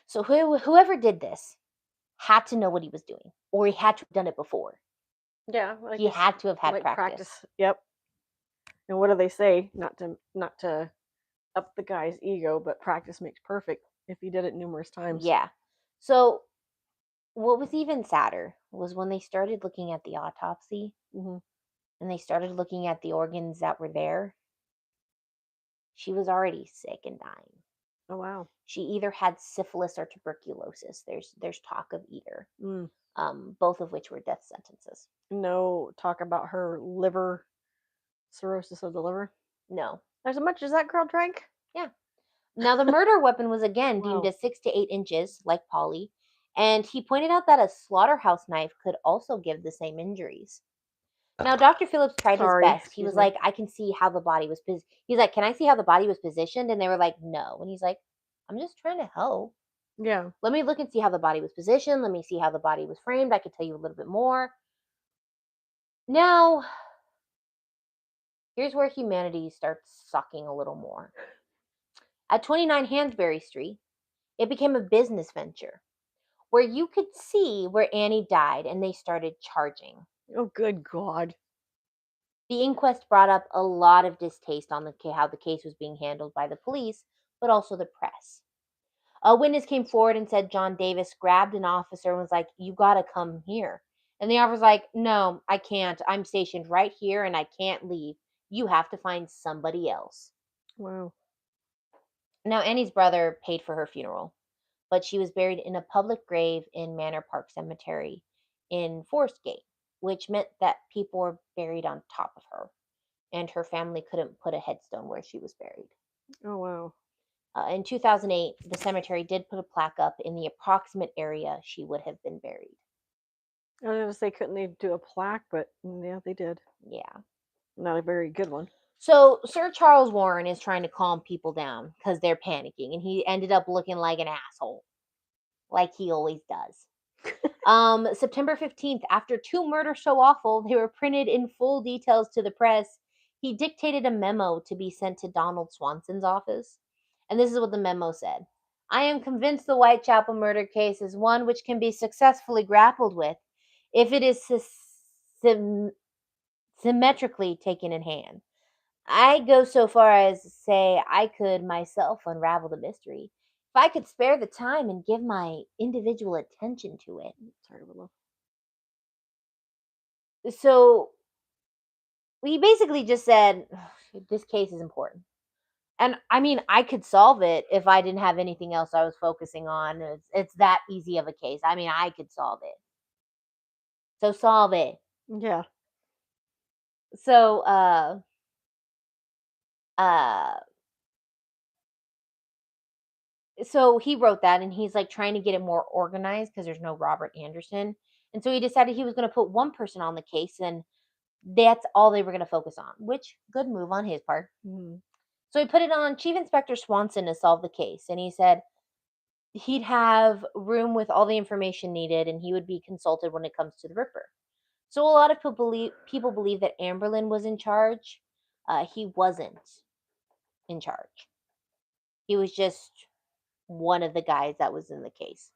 so whoever did this had to know what he was doing, or he had to have done it before. Yeah, like He had to have had like practice. Yep. And what do they say? Not to up the guy's ego, but practice makes perfect if he did it numerous times. Yeah. So what was even sadder was when they started looking at the autopsy Mm-hmm. and they started looking at the organs that were there. She was already sick and dying. Oh wow. She either had syphilis or tuberculosis. There's talk of either. Mm. Both of which were death sentences. No talk about her liver cirrhosis of the liver. No. As much as that girl drank. Yeah. Now, the murder weapon was again deemed Wow. as 6 to 8 inches, like Polly, and he pointed out that a slaughterhouse knife could also give the same injuries. Now, Dr. Phillips tried his Sorry, best. He excuse was me. like, I can see how the body was He's like, can I see how the body was positioned? And they were like, no. And he's like, I'm just trying to help. Yeah. Let me look and see how the body was positioned. Let me see how the body was framed. I could tell you a little bit more. Now, here's where humanity starts sucking a little more. At 29 Hansberry Street, it became a business venture where you could see where Annie died and they started charging. Oh, good God. The inquest brought up a lot of distaste on how the case was being handled by the police, but also the press. A witness came forward and said John Davis grabbed an officer and was like, "You gotta come here." And the officer's like, "No, I can't. I'm stationed right here and I can't leave. You have to find somebody else." Wow. Now, Annie's brother paid for her funeral, but she was buried in a public grave in Manor Park Cemetery in Forest Gate, which meant that people were buried on top of her, and her family couldn't put a headstone where she was buried. Oh wow. In 2008, the cemetery did put a plaque up in the approximate area she would have been buried. I was gonna say, couldn't they do a plaque? But yeah, they did. Yeah. Not a very good one. So Sir Charles Warren is trying to calm people down because they're panicking, and he ended up looking like an asshole, like he always does. September 15th, after two murders so awful they were printed in full details to the press, he dictated a memo to be sent to Donald Swanson's office. And this is what the memo said: I am convinced the Whitechapel murder case is one which can be successfully grappled with if it is symmetrically taken in hand. I go so far as to say I could myself unravel the mystery if I could spare the time and give my individual attention to it. Sorry, Willow. So we basically just said this case is important. And I mean, I could solve it if I didn't have anything else I was focusing on. It's that easy of a case. I mean, I could solve it. So solve it. Yeah. So uh so he wrote that, and he's like trying to get it more organized because there's no Robert Anderson. And so he decided he was going to put one person on the case, and that's all they were going to focus on, which good move on his part. Mhm. So he put it on Chief Inspector Swanson to solve the case, and he said he'd have room with all the information needed, and he would be consulted when it comes to the Ripper. So a lot of people believe that Amberlin was in charge. He wasn't in charge. He was just one of the guys that was in the case.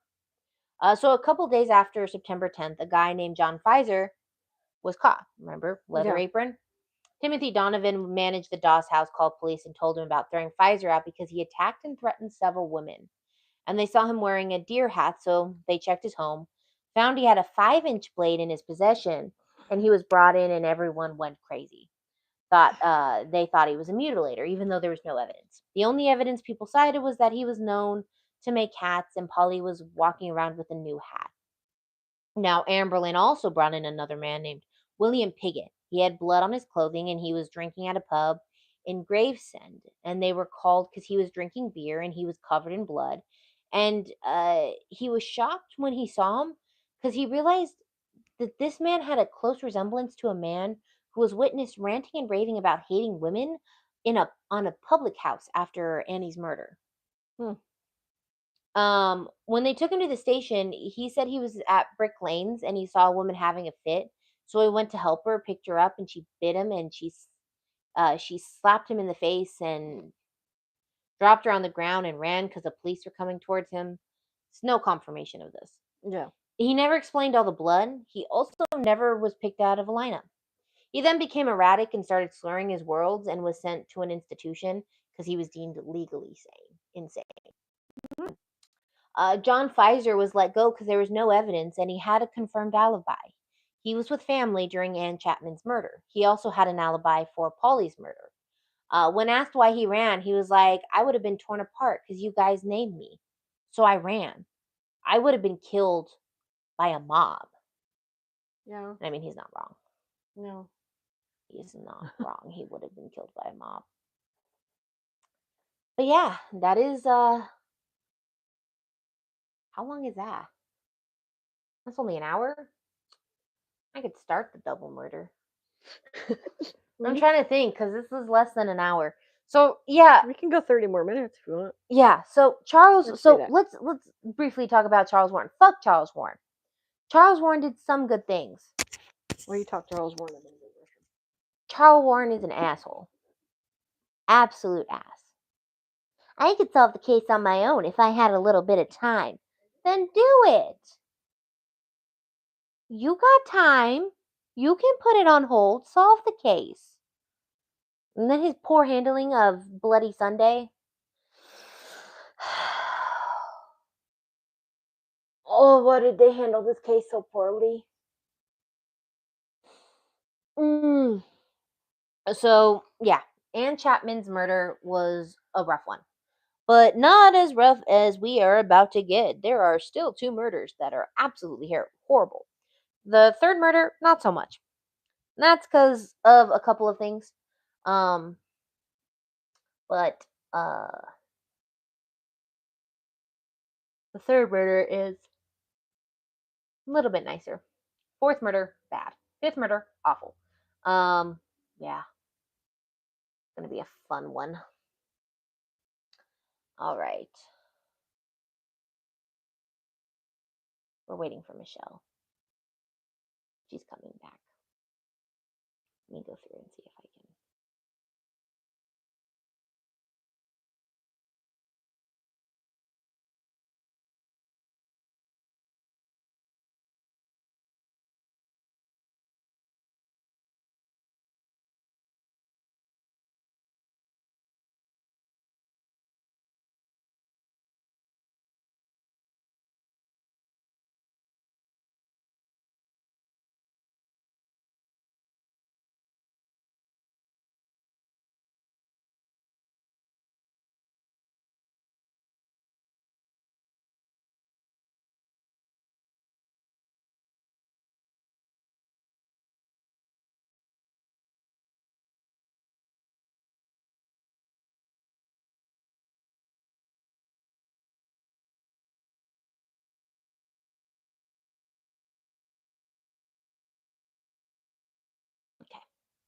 So a couple days after September 10th, a guy named John Pfizer was caught. Remember, leather Yeah. apron? Timothy Donovan managed the Doss house, called police, and told him about throwing Pfizer out because he attacked and threatened several women. And they saw him wearing a deer hat, so they checked his home, found he had a 5-inch blade in his possession, and he was brought in, and everyone went crazy. They thought he was a mutilator, even though there was no evidence. The only evidence people cited was that he was known to make hats, and Polly was walking around with a new hat. Now, Amberlin also brought in another man named William Piggott. He had blood on his clothing, and he was drinking at a pub in Gravesend. And they were called because he was drinking beer and he was covered in blood. And he was shocked when he saw him because he realized that this man had a close resemblance to a man who was witnessed ranting and raving about hating women on a public house after Annie's murder. Hmm. When they took him to the station, he said he was at Brick Lanes and he saw a woman having a fit. So he went to help her, picked her up, and she bit him, and she slapped him in the face and dropped her on the ground and ran because the police were coming towards him. There's no confirmation of this. Yeah. He never explained all the blood. He also never was picked out of a lineup. He then became erratic and started slurring his words and was sent to an institution because he was deemed legally insane. John Pfizer was let go because there was no evidence and he had a confirmed alibi. He was with family during Ann Chapman's murder. He also had an alibi for Polly's murder. When asked why he ran, he was like, I would have been torn apart because you guys named me. So I ran. I would have been killed by a mob. Yeah. I mean, he's not wrong. No. He's not wrong. He would have been killed by a mob. But yeah, that is how long is that? That's only an hour. I could start the double murder. I'm trying to think because this is less than an hour. So yeah, We can go 30 more minutes if you want. yeah. So Charles. Let's do So that. let's briefly talk about Charles Warren. Fuck Charles Warren. Charles Warren did some good things. Or you talk Charles Warren. Charles Warren is an asshole. Absolute ass. I could solve the case on my own if I had a little bit of time. Then do it. You got time. You can put it on hold. Solve the case. And then his poor handling of Bloody Sunday. Oh, why did they handle this case so poorly? Mm. So, yeah, Ann Chapman's murder was a rough one, but not as rough as we are about to get. There are still 2 murders that are absolutely horrible. The third murder, not so much. And that's because of a couple of things. Um, but the third murder is a little bit nicer. Fourth murder, bad. Fifth murder, awful. Yeah, it's gonna be a fun one. All right, we're waiting for Michelle. She's coming back. Let me go through and see if I can.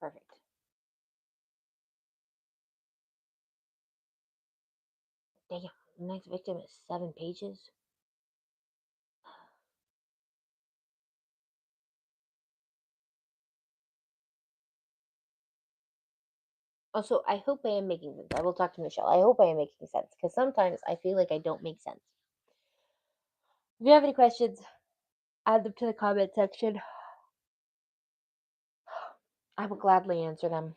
Perfect. Damn, the next victim is 7 pages. Also, I hope I am making sense. I will talk to Michelle. I hope I am making sense because sometimes I feel like I don't make sense. If you have any questions, add them to the comment section. I will gladly answer them.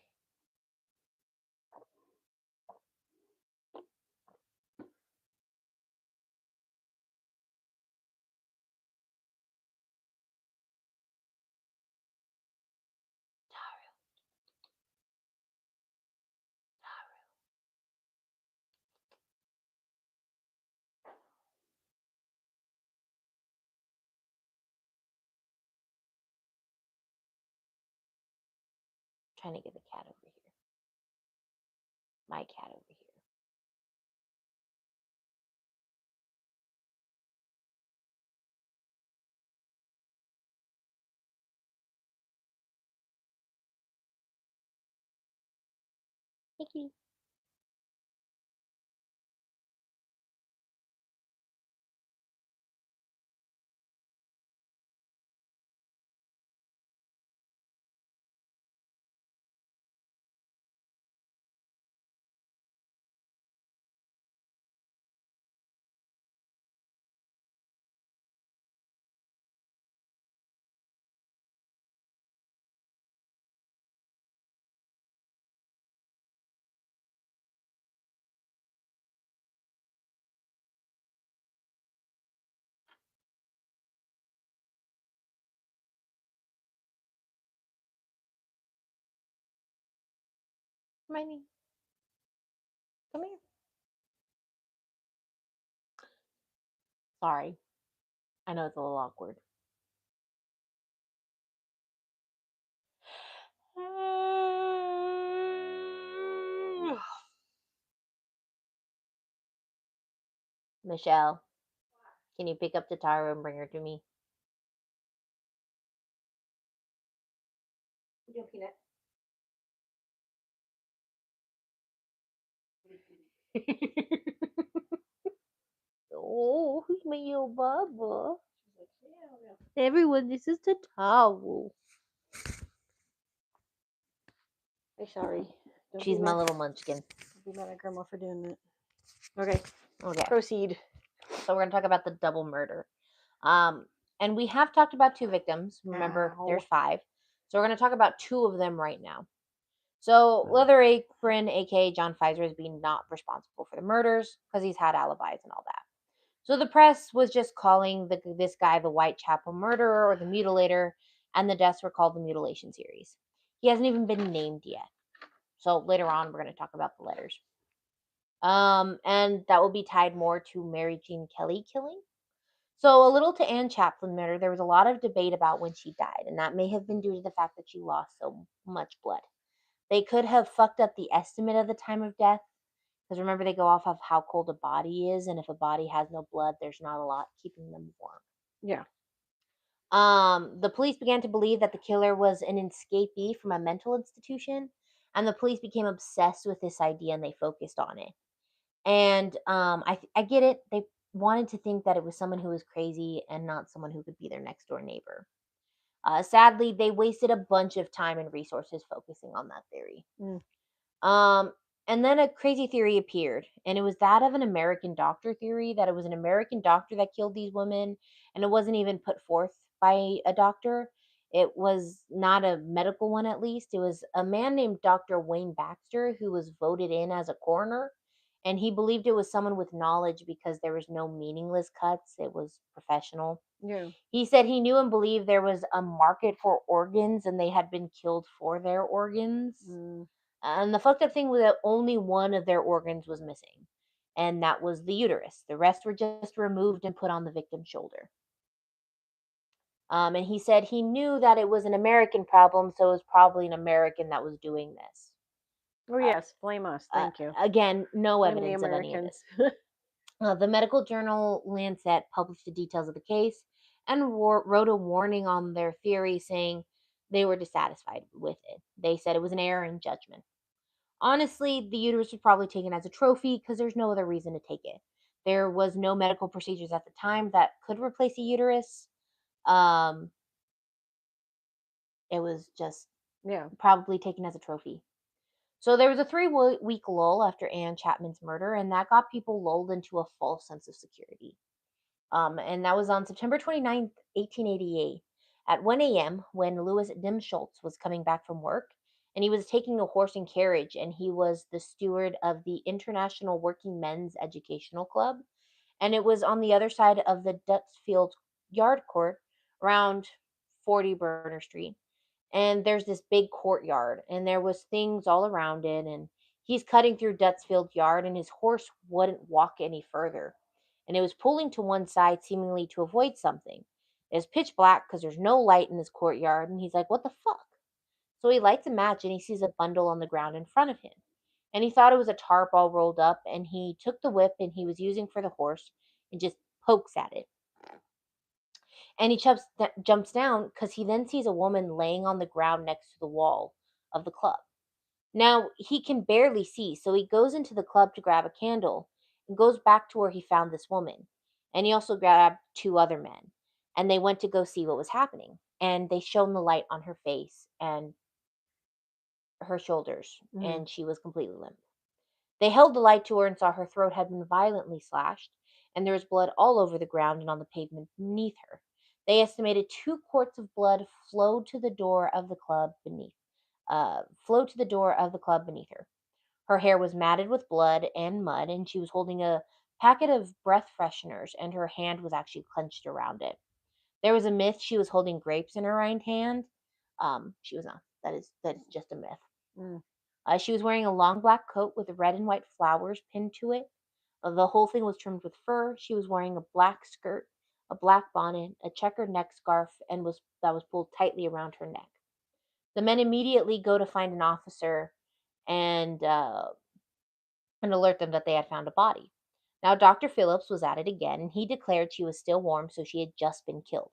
Trying to get the cat over here. My cat over here. Thank you. Hermione, come here. Sorry. I know it's a little awkward. Michelle, can you pick up the Tara and bring her to me? You peanut. Oh, who's my little Bubba? Yeah. Everyone, this is the towel. I'm sorry. Don't She's be my mad. little munchkin. Don't be mad at Grandma for doing that. Okay. Okay, Proceed. so we're gonna talk about the double murder. Um, and we have talked about 2 victims. Remember, Ow. there's 5. So we're gonna talk about 2 of them right now. So Leather Apron, aka John Pfizer, is being not responsible for the murders because he's had alibis and all that. So the press was just calling this guy the Whitechapel murderer or the mutilator, and the deaths were called the mutilation series. He hasn't even been named yet. So later on, we're going to talk about the letters. And that will be tied more to Mary Jean Kelly killing. So a little to Anne Chaplin murder, there was a lot of debate about when she died, and that may have been due to the fact that she lost so much blood. They could have fucked up the estimate of the time of death because remember, they go off of how cold a body is, and if a body has no blood, there's not a lot keeping them warm. Yeah. The police began to believe that the killer was an escapee from a mental institution, and the police became obsessed with this idea and they focused on it. And I get it. They wanted to think that it was someone who was crazy and not someone who could be their next door neighbor. Sadly, they wasted a bunch of time and resources focusing on that theory. Mm. Um, and then a crazy theory appeared, and it was that of an American doctor theory that it was an American doctor that killed these women, and it wasn't even put forth by a doctor. It was not a medical one, at least. It was a man named Dr. Wayne Baxter who was voted in as a coroner, and he believed it was someone with knowledge because there was no meaningless cuts, it was professional. Yeah. He said he knew and believed there was a market for organs and they had been killed for their organs. Mm. And the fucked up thing was that only one of their organs was missing, and that was the uterus. The rest were just removed and put on the victim's shoulder. And he said he knew that it was an American problem, so it was probably an American that was doing this. Oh yes, blame us. Thank you. Again, no Blame the evidence of any of Americans. this. The medical journal Lancet published the details of the case and wrote a warning on their theory saying They were dissatisfied with it. They said it was an error in judgment. Honestly, the uterus was probably taken as a trophy because there's no other reason to take it. There was no medical procedures at the time that could replace a uterus. Um, it was just Yeah. probably taken as a trophy. So there was a three-week lull after Anne Chapman's murder, and that got people lulled into a false sense of security. And that was on September 29th, 1888, at 1 a.m., when Louis Dimschultz was coming back from work, and he was taking a horse and carriage, and he was the steward of the International Working Men's Educational Club, and it was on the other side of the Dutsfield Yard Court, around 40 Burner Street. And there's this big courtyard, and there was things all around it, and he's cutting through Dutsfield Yard, and his horse wouldn't walk any further, and it was pulling to one side, seemingly to avoid something. It's pitch black because there's no light in this courtyard, and he's like, what the fuck? So he lights a match, and he sees a bundle on the ground in front of him, and he thought it was a tarp all rolled up, and he took the whip and he was using for the horse and just pokes at it, and he jumps down because he then sees a woman laying on the ground next to the wall of the club. Now, he can barely see, so he goes into the club to grab a candle and goes back to where he found this woman. And he also grabbed two other men. And they went to go see what was happening. And they shone the light on her face and her shoulders, Mm-hmm. and she was completely limp. They held the light to her and saw her throat had been violently slashed, and there was blood all over the ground and on the pavement beneath her. They estimated 2 quarts of blood flowed to the door of the club beneath her. Her hair was matted with blood and mud, and she was holding a packet of breath fresheners, and her hand was actually clenched around it. There was a myth she was holding grapes in her right hand. She was not. That is just a myth. Mm. She was wearing a long black coat with red and white flowers pinned to it. The whole thing was trimmed with fur. She was wearing a black skirt, a black bonnet, a checkered neck scarf, and was pulled tightly around her neck. The men immediately go to find an officer and alert them that they had found a body. Now, Dr. Phillips was at it again, and he declared she was still warm, so she had just been killed.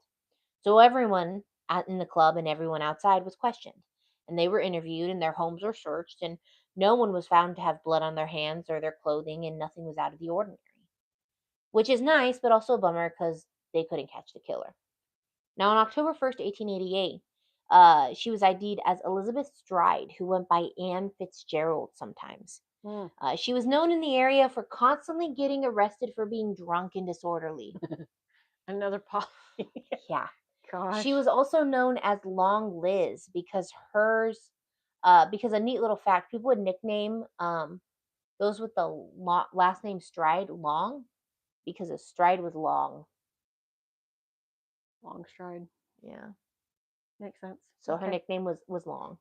So everyone in the club and everyone outside was questioned, and they were interviewed, and their homes were searched, and no one was found to have blood on their hands or their clothing, and nothing was out of the ordinary. Which is nice, but also a bummer because they couldn't catch the killer. Now, on October 1st, 1888, she was ID'd as Elizabeth Stride, who went by Anne Fitzgerald sometimes. Mm. She was known in the area for constantly getting arrested for being drunk and disorderly. Another poly. Yeah. Gosh. She was also known as Long Liz because because a neat little fact, people would nickname those with the last name Stride Long because a stride was long. Long stride. Yeah. Makes sense. So her nickname was Long.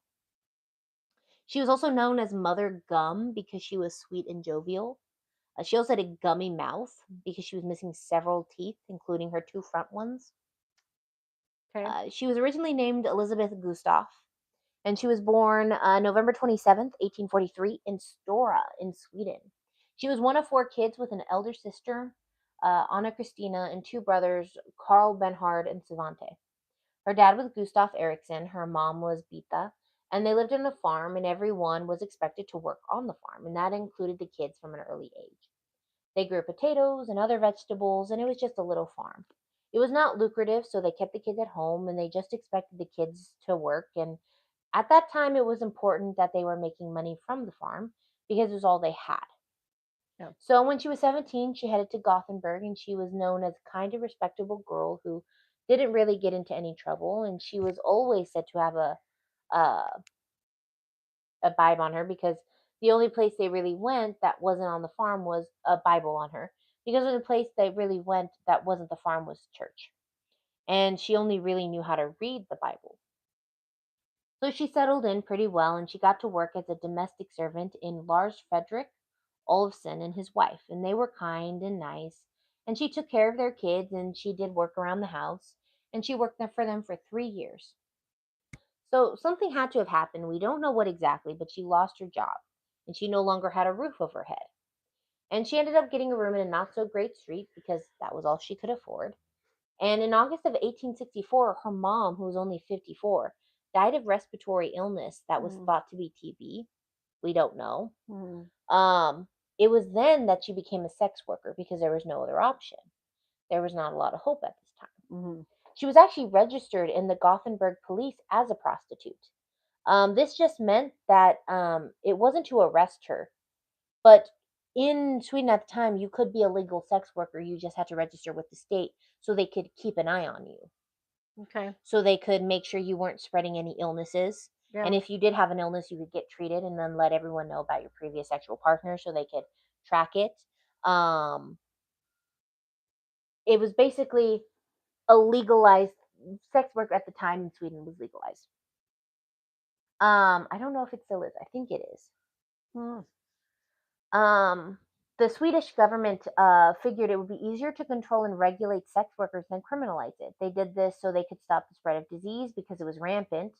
She was also known as Mother Gum because she was sweet and jovial. She also had a gummy mouth because she was missing several teeth, including her two front ones. Okay. She was originally named Elizabeth Gustav, and she was born November 27th, 1843, in Stora in Sweden. She was one of four kids with an elder sister, Anna Christina, and two brothers, Carl Benhard and Savante. Her dad was Gustav Eriksson, her mom was Bita, and they lived on a farm, and everyone was expected to work on the farm, and that included the kids from an early age. They grew potatoes and other vegetables, and it was just a little farm. It was not lucrative, so they kept the kids at home, and they just expected the kids to work. And at that time, it was important that they were making money from the farm because it was all they had. Yeah. So when she was 17, she headed to Gothenburg, and she was known as a kind of respectable girl who didn't really get into any trouble, and she was always said to have a, a Bible on her because the only place they really went that wasn't on the farm was a Bible on her. Because of the place they really went that wasn't the farm was church. And she only really knew how to read the Bible. So she settled in pretty well, and she got to work as a domestic servant in Lars Fredrik Olofsson and his wife. And they were kind and nice. And she took care of their kids, and she did work around the house. And she worked there for them for 3 years. So something had to have happened. We don't know what exactly, but she lost her job, and she no longer had a roof over her head. And she ended up getting a room in a not so great street because that was all she could afford. And in August of 1864, her mom, who was only 54, died of respiratory illness that was Mm. thought to be TB. We don't know. Mm. Um, it was then that she became a sex worker because there was no other option. There was not a lot of hope at this time. Mm. She was actually registered in the Gothenburg police as a prostitute. This just meant that it wasn't to arrest her, but in Sweden at the time, you could be a legal sex worker. You just had to register with the state so they could keep an eye on you. Okay. So they could make sure you weren't spreading any illnesses. Yeah. And if you did have an illness, you could get treated and then let everyone know about your previous sexual partner so they could track it. Um, it was basically a legalized sex work at the time in Sweden was legalized. I don't know if it still is. I think it is. Mm. Um, the Swedish government figured it would be easier to control and regulate sex workers than criminalize it. They did this so they could stop the spread of disease because it was rampant,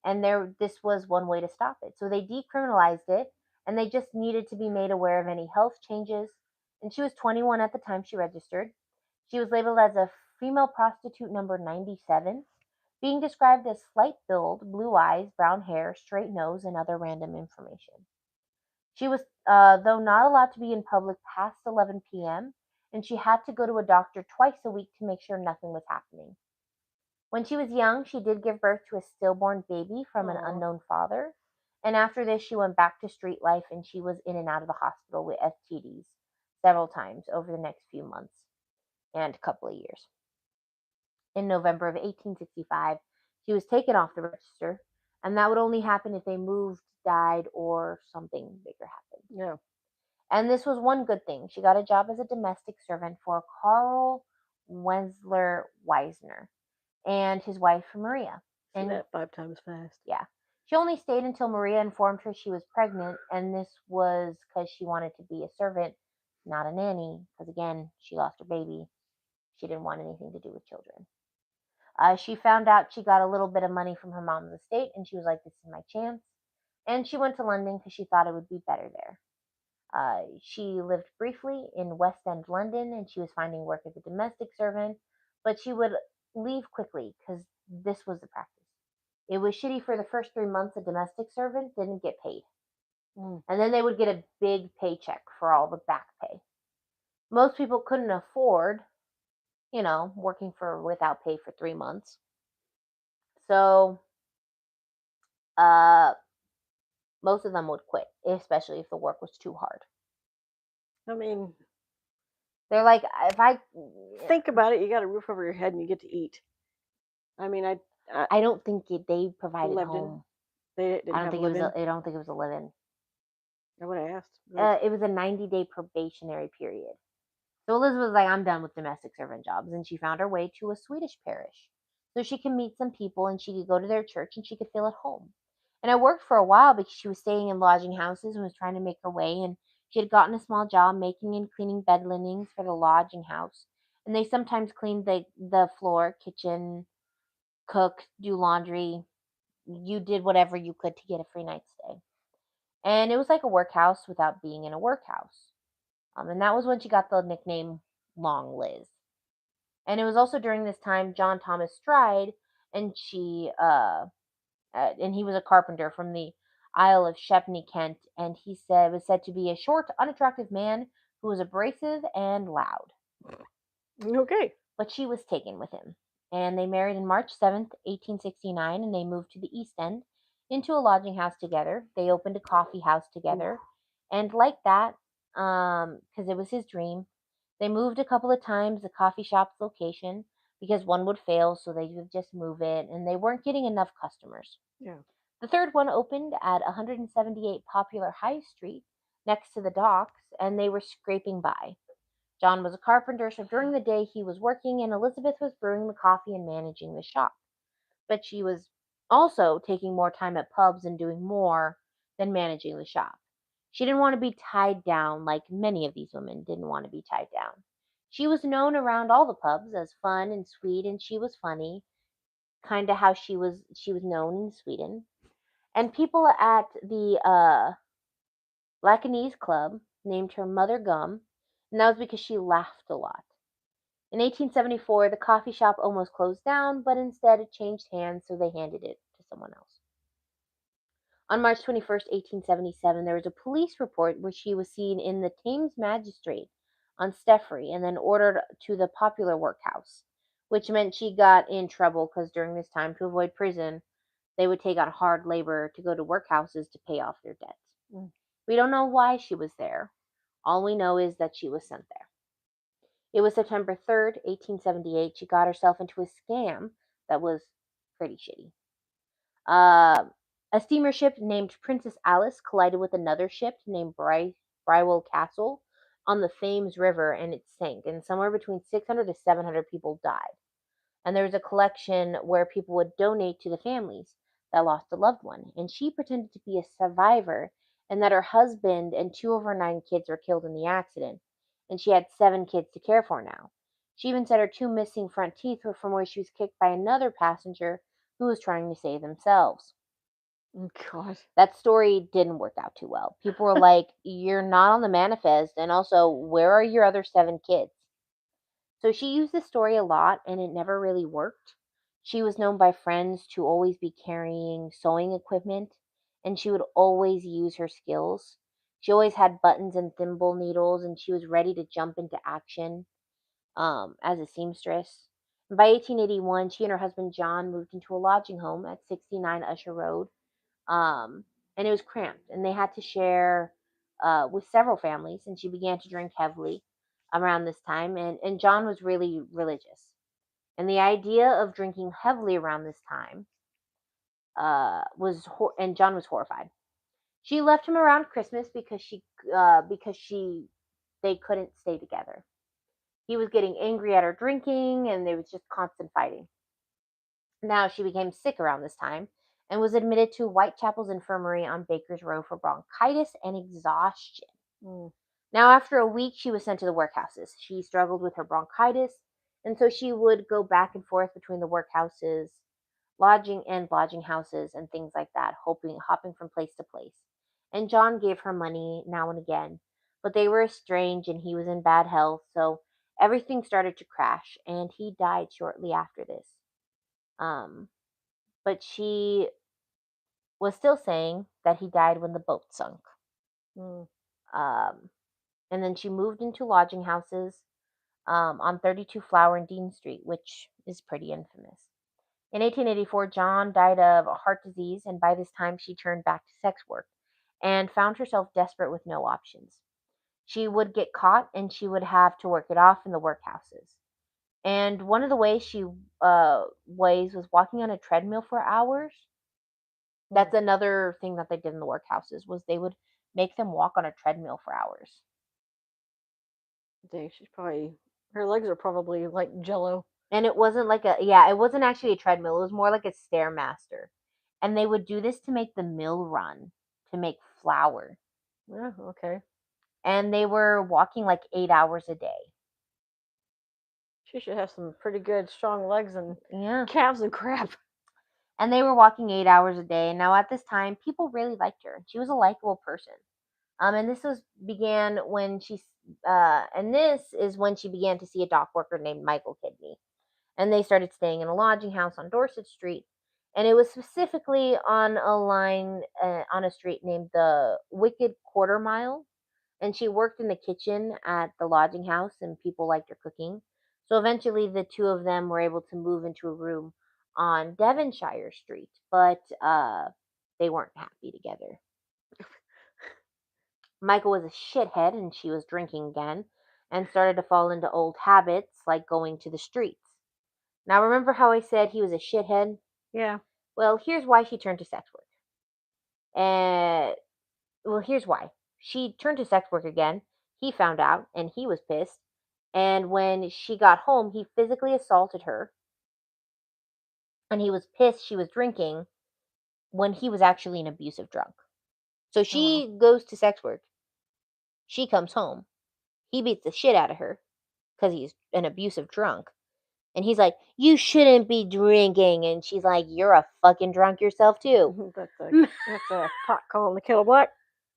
and this was one way to stop it. So they decriminalized it, and they just needed to be made aware of any health changes. And she was 21 at the time she registered. She was labeled as a female prostitute number 97, being described as slight build, blue eyes, brown hair, straight nose, and other random information. She was, though, not allowed to be in public past 11 p.m., and she had to go to a doctor twice a week to make sure nothing was happening. When she was young, she did give birth to a stillborn baby from an Aw. unknown father. And after this, she went back to street life and she was in and out of the hospital with STDs several times over the next few months and a couple of years. In November of 1865, she was taken off the register, and that would only happen if they moved, died, or something bigger happened. Yeah. And this was one good thing. She got a job as a domestic servant for Carl Wenzler Weisner and his wife Maria. Say And that 5 times fast. yeah, she only stayed until Maria informed her she was pregnant, and this was because she wanted to be a servant, not a nanny, because again, she lost her baby. She didn't want anything to do with children. She found out she got a little bit of money from her mom's estate, and she was like, "This is my chance." And she went to London because she thought it would be better there. She lived briefly in West End London and she was finding work as a domestic servant, but she would leave quickly because this was the practice. It was shitty for the first 3 months a domestic servant didn't get paid. Mm. And then they would get a big paycheck for all the back pay. Most people couldn't afford, working for without pay for 3 months. So uh, most of them would quit, especially if the work was too hard. I mean, They're like, if I think about it. You got a roof over your head and you get to eat. I mean, I don't think they provided lived in. home. They didn't have a live-in. I don't think it was a live-in. I would have asked. Like, It was a 90-day probationary period. So Elizabeth was like, I'm done with domestic servant jobs, and she found her way to a Swedish parish, so she could meet some people and she could go to their church and she could feel at home. And it worked for a while because she was staying in lodging houses and was trying to make her way, and she had gotten a small job making and cleaning bed linens for the lodging house. And they sometimes cleaned the floor, kitchen, cook, do laundry. You did whatever you could to get a free night stay. And it was like a workhouse without being in a workhouse. And that was when she got the nickname Long Liz. And it was also during this time John Thomas Stride, and and he was a carpenter from the Isle of Shepney, Kent, and he was said to be a short, unattractive man who was abrasive and loud. okay. But she was taken with him. And they married on March 7th, 1869, and they moved to the East End into a lodging house together. They opened a coffee house together. Oof. And like that, because it was his dream, they moved a couple of times the coffee shop's location because one would fail, so they would just move it, and they weren't getting enough customers. Yeah. The third one opened at 178 Popular High Street next to the docks, and they were scraping by. John was a carpenter, so during the day he was working, and Elizabeth was brewing the coffee and managing the shop. But she was also taking more time at pubs and doing more than managing the shop. She didn't want to be tied down like many of these women didn't want to be tied down. She was known around all the pubs as fun and sweet, and she was funny, kind of how she was known in Sweden. And people at the Blackanese Club named her Mother Gum, and that was because she laughed a lot. In 1874, the coffee shop almost closed down, but instead it changed hands, so they handed it to someone else. On March 21st, 1877, there was a police report where she was seen in the Thames Magistrate on Steffrey and then ordered to the Popular Workhouse, which meant she got in trouble because during this time, to avoid prison, they would take on hard labor to go to workhouses to pay off their debts. Mm. We don't know why she was there. All we know is that she was sent there. It was September 3rd, 1878. She got herself into a scam that was pretty shitty. Uh, a steamer ship named Princess Alice collided with another ship named Brywell Castle on the Thames River and it sank, and somewhere between 600 to 700 people died. And there was a collection where people would donate to the families that lost a loved one. And she pretended to be a survivor and that her husband and two of her 9 kids were killed in the accident. And she had 7 kids to care for now. She even said her 2 missing front teeth were from where she was kicked by another passenger who was trying to save themselves. Oh, God. That story didn't work out too well. People were like, "You're not on the manifest, and also, where are your other 7 kids?" So she used this story a lot, and it never really worked. She was known by friends to always be carrying sewing equipment, and she would always use her skills. She always had buttons and thimble needles, and she was ready to jump into action as a seamstress. And by 1881, she and her husband John moved into a lodging home at 69 Usher Road, um, and it was cramped, and they had to share with several families. And she began to drink heavily around this time, and John was really religious, and the idea of drinking heavily around this time and John was horrified. She left him around Christmas because she they couldn't stay together. He was getting angry at her drinking, and there was just constant fighting. Now she became sick around this time and was admitted to Whitechapel's infirmary on Baker's Row for bronchitis and exhaustion. Mm. Now, after a week, she was sent to the workhouses. She struggled with her bronchitis, and so she would go back and forth between the workhouses, lodging houses, and things like that, hopping from place to place. And John gave her money now and again, but they were estranged, and he was in bad health, so everything started to crash, and he died shortly after this. Um, but she was still saying that he died when the boat sunk. Mm. Um, and then she moved into lodging houses on 32 Flower and Dean Street, which is pretty infamous. In 1884, John died of a heart disease, and by this time she turned back to sex work and found herself desperate with no options. She would get caught and she would have to work it off in the workhouses. And one of the ways was walking on a treadmill for hours. Mm. That's another thing that they did in the workhouses was they would make them walk on a treadmill for hours. Dang, her legs are probably like jello. And it wasn't it wasn't actually a treadmill. It was more like a stairmaster. And they would do this to make the mill run, to make flour. Yeah, okay. And they were walking like 8 hours a day. She should have some pretty good strong legs and Yeah. calves and crap. And they were walking 8 hours a day. And now at this time, people really liked her. She was a likable person. And this is when she began to see a dock worker named Michael Kidney. And they started staying in a lodging house on Dorset Street. And it was specifically on on a street named the Wicked Quarter Mile. And she worked in the kitchen at the lodging house, and people liked her cooking. So eventually, the two of them were able to move into a room on Devonshire Street, but they weren't happy together. Michael was a shithead, and she was drinking again, and started to fall into old habits like going to the streets. Now, remember how I said he was a shithead? Yeah. Well, here's why she turned to sex work. And here's why. She turned to sex work again. He found out, and he was pissed. And when she got home, he physically assaulted her, and he was pissed she was drinking when he was actually an abusive drunk. So Oh, wow. she goes to sex work. She comes home. He beats the shit out of her because he's an abusive drunk. And he's like, "You shouldn't be drinking." And she's like, "You're a fucking drunk yourself, too." That's a pot calling the kettle black.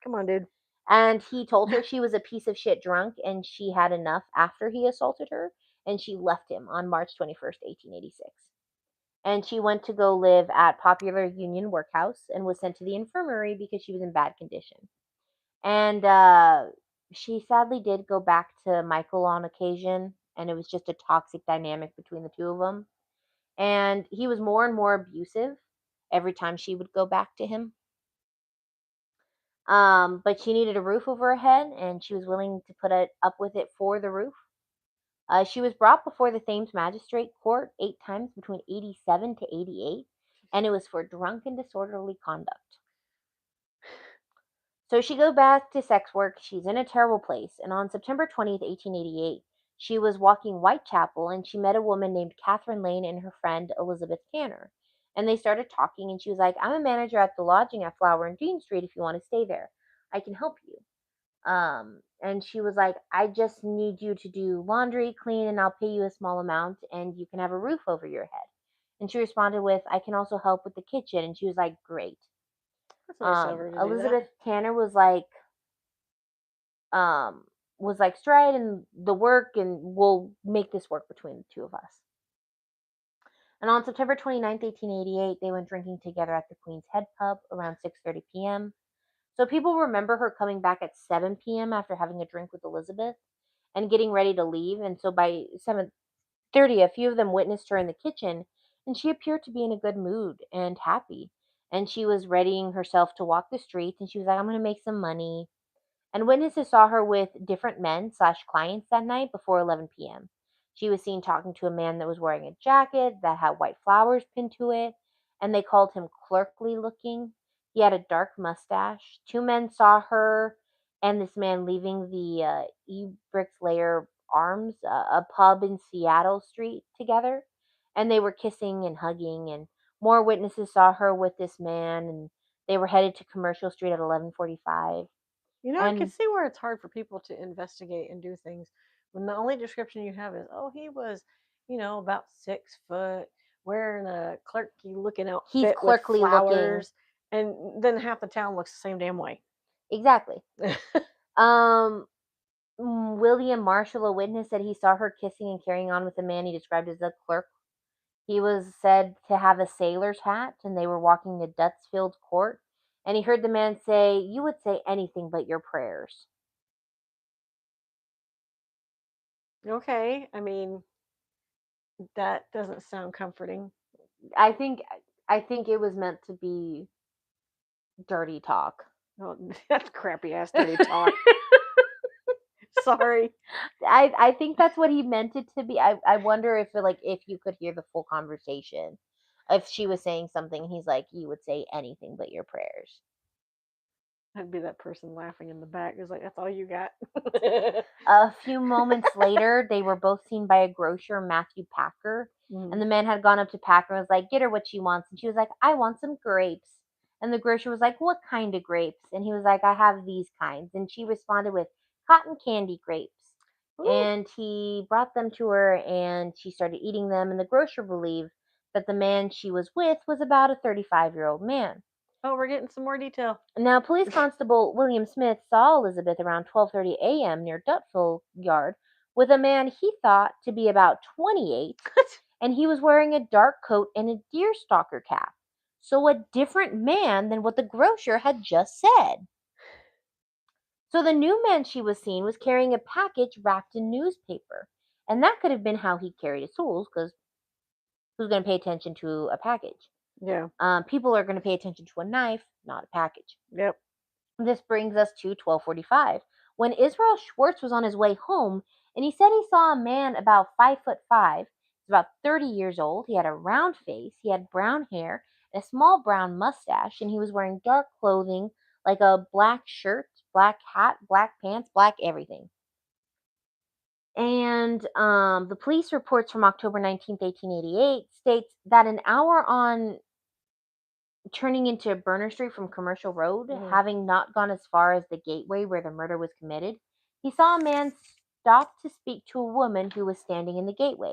Come on, dude. And he told her she was a piece of shit drunk and she had enough after he assaulted her. And she left him on March 21st, 1886. and she went to go live at Popular Union Workhouse and was sent to the infirmary because she was in bad condition. And she sadly did go back to Michael on occasion, and it was just a toxic dynamic between the two of them. And he was more and more abusive every time she would go back to him. But she needed a roof over her head, and she was willing to put it up with it for the roof. She was brought before the Thames Magistrate Court 8 times between 87 to 88, and it was for drunk and disorderly conduct. So she goes back to sex work. She's in a terrible place. And on September 20th, 1888, she was walking Whitechapel and she met a woman named Catherine Lane and her friend Elizabeth Tanner. And they started talking, and she was like, I'm a manager at the lodging at Flower and Dean Street if you want to stay there. I can help you. And she was like, I just need you to do laundry, clean, and I'll pay you a small amount and you can have a roof over your head. And she responded with, I can also help with the kitchen. And she was like, great. That's nice of her to do that. Elizabeth Tanner um, was like, stride and the work, and we'll make this work between the two of us. And on September 29th, 1888, they went drinking together at the Queen's Head Pub around 6:30 p.m. So people remember her coming back at 7 p.m. after having a drink with Elizabeth and getting ready to leave. And so by 7:30, a few of them witnessed her in the kitchen, and she appeared to be in a good mood and happy. And she was readying herself to walk the streets, and she was like, I'm going to make some money. And witnesses saw her with different men slash clients that night before 11 p.m. She was seen talking to a man that was wearing a jacket that had white flowers pinned to it, and they called him clerkly looking. He had a dark mustache. Two men saw her and this man leaving the Layer Arms, a pub in Seattle Street, together, and they were kissing and hugging. And more witnesses saw her with this man, and they were headed to Commercial Street at 11:45. I can And see where it's hard for people to investigate and do things when the only description you have is, oh, he was, about 6 foot, wearing a clerky looking he's outfit with clerkly looking. flowers, and then half the town looks the same damn way. Exactly. Um, William Marshall, a witness, said he saw her kissing and carrying on with a man he described as a clerk. He was said to have a sailor's hat, and they were walking to Dutsfield Court. And he heard the man say, You would say anything but your prayers. Okay, I mean, that doesn't sound comforting. I think I think it was meant to be dirty talk. Oh, that's crappy ass dirty talk. Sorry. I think that's what he meant it to be. I wonder if you could hear the full conversation. If she was saying something, he's like, You would say anything but your prayers. I'd be that person laughing in the back. It's like, that's all you got. A few moments later, they were both seen by a grocer, Matthew Packer. And the man had gone up to Packer and was like, Get her what she wants. And she was like, I want some grapes. And the grocer was like, What kind of grapes? And he was like, I have these kinds. And she responded with cotton candy grapes. Ooh. And he brought them to her and she started eating them. And the grocer believed that the man she was with was about a 35-year-old man. Oh, we're getting some more detail. Now, Police Constable William Smith saw Elizabeth around 12:30 a.m. near Dutfield Yard with a man he thought to be about 28, and he was wearing a dark coat and a deerstalker cap. So a different man than what the grocer had just said. So the new man she was seeing was carrying a package wrapped in newspaper, and that could have been how he carried his tools, because who's going to pay attention to a package? Yeah. People are going to pay attention to a knife, not a package. Yep. This brings us to 12:45, when Israel Schwartz was on his way home, and he said he saw a man about 5'5". He's about 30 years old. He had a round face. He had brown hair and a small brown mustache, and he was wearing dark clothing like a black shirt, black hat, black pants, black everything. And the police reports from October 19th, 1888 states that an hour on turning into Burner Street from Commercial Road, having not gone as far as the gateway where the murder was committed, he saw a man stop to speak to a woman who was standing in the gateway.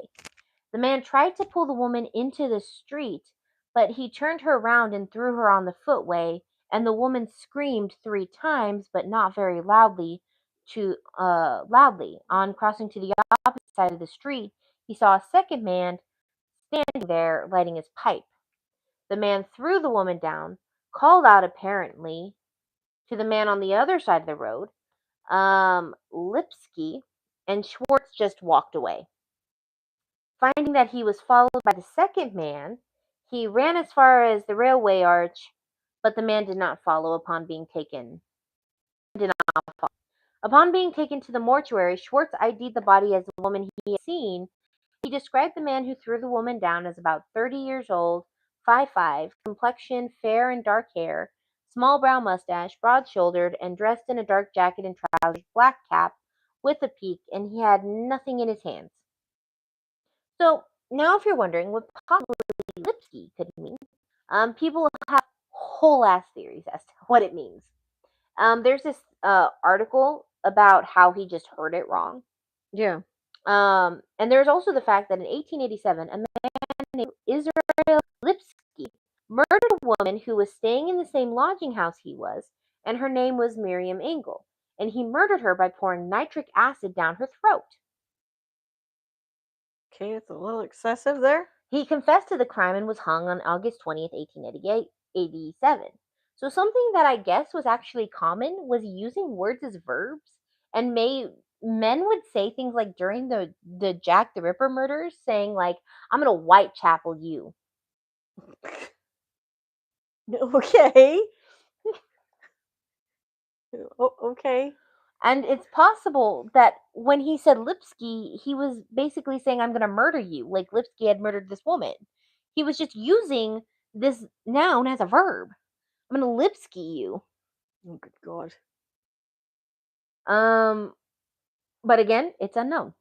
The man tried to pull the woman into the street, but he turned her around and threw her on the footway, and the woman screamed 3 times, but not very loudly. Loudly. On crossing to the opposite side of the street, he saw a second man standing there lighting his pipe. The man threw the woman down, called out apparently to the man on the other side of the road, Lipsky, and Schwartz just walked away. Finding that he was followed by the second man, he ran as far as the railway arch, but the man did not follow upon being taken. Did not follow. Upon being taken to the mortuary, Schwartz ID'd the body as the woman he had seen. He described the man who threw the woman down as about 30 years old, 5'5", complexion fair and dark hair, small brown mustache, broad-shouldered, and dressed in a dark jacket and trousers, black cap with a peak, and he had nothing in his hands. So now, if you're wondering what possibly Lipsky could mean, people have whole ass theories as to what it means. There's this article about how he just heard it wrong. Yeah. And there's also the fact that in 1887, a man named Israel Lipsky murdered a woman who was staying in the same lodging house he was, and her name was Miriam Engel. And he murdered her by pouring nitric acid down her throat. Okay, it's a little excessive there. He confessed to the crime and was hung on August 20th, 1887. So something that I guess was actually common was using words as verbs, and men would say things like during the Jack the Ripper murders, saying like, "I'm gonna Whitechapel you." Okay. Okay. And it's possible that when he said Lipsky, he was basically saying, "I'm gonna murder you," like Lipsky had murdered this woman. He was just using this noun as a verb. I'm gonna Lipsky you. Oh, good God. But again, it's unknown.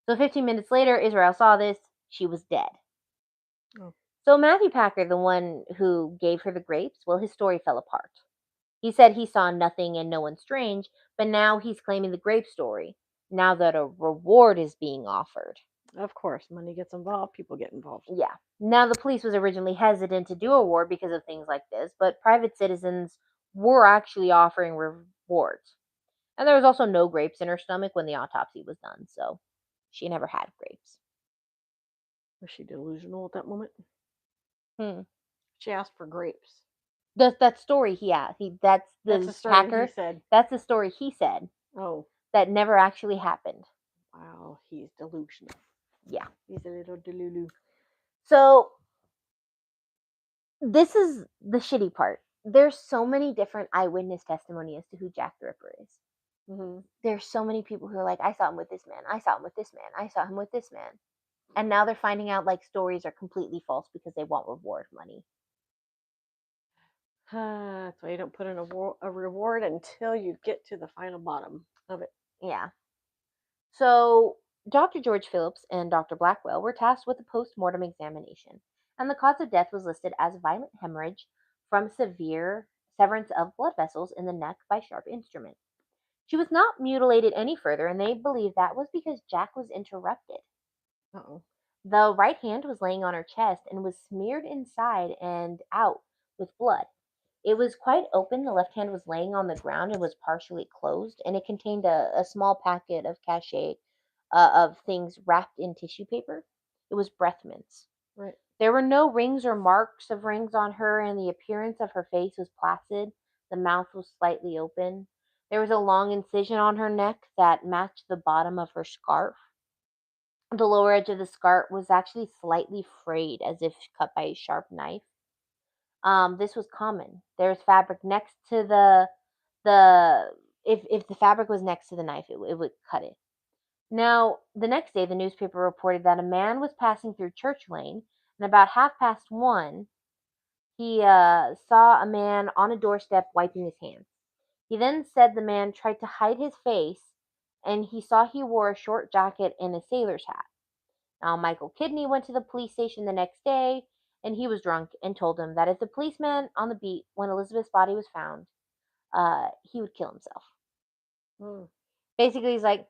So 15 minutes later, Israel saw this. She was dead. Oh. So Matthew Packard, the one who gave her the grapes, well, his story fell apart. He said he saw nothing and no one strange, but now he's claiming the grape story, now that a reward is being offered. Of course, money gets involved, people get involved. Yeah. Now, the police was originally hesitant to do a war because of things like this, but private citizens were actually offering rewards. And there was also no grapes in her stomach when the autopsy was done, so she never had grapes. Was she delusional at that moment? Hmm. She asked for grapes. That story that's That's the the story Packer. he said. That's the story he said Oh, that never actually happened. wow, he's delusional. Yeah. He's a little delulu. So this is the shitty part. There's so many different eyewitness testimony as to who Jack the Ripper is. Mm-hmm. There's so many people who are like, I saw him with this man. I saw him with this man. I saw him with this man. And now they're finding out like stories are completely false because they want reward money. That's why you don't put in a reward until you get to the final bottom of it. Yeah. So Dr. George Phillips and Dr. Blackwell were tasked with a post-mortem examination, and the cause of death was listed as violent hemorrhage from severe severance of blood vessels in the neck by sharp instrument. She was not mutilated any further, and they believe that was because Jack was interrupted. Uh-oh. The right hand was laying on her chest and was smeared inside and out with blood. It was quite open. The left hand was laying on the ground and was partially closed, and it contained a small packet of cachet of things wrapped in tissue paper. It was breath mints. Right. There were no rings or marks of rings on her, and the appearance of her face was placid. The mouth was slightly open. There was a long incision on her neck that matched the bottom of her scarf. The lower edge of the scarf was actually slightly frayed, as if cut by a sharp knife. This was common. There was fabric next to the if the fabric was next to the knife, it would cut it. Now, the next day, the newspaper reported that a man was passing through Church Lane, and about 1:30, he saw a man on a doorstep wiping his hands. He then said the man tried to hide his face, and he saw he wore a short jacket and a sailor's hat. Now, Michael Kidney went to the police station the next day, and he was drunk and told him that if the policeman on the beat when Elizabeth's body was found, he would kill himself. Mm. Basically, he's like,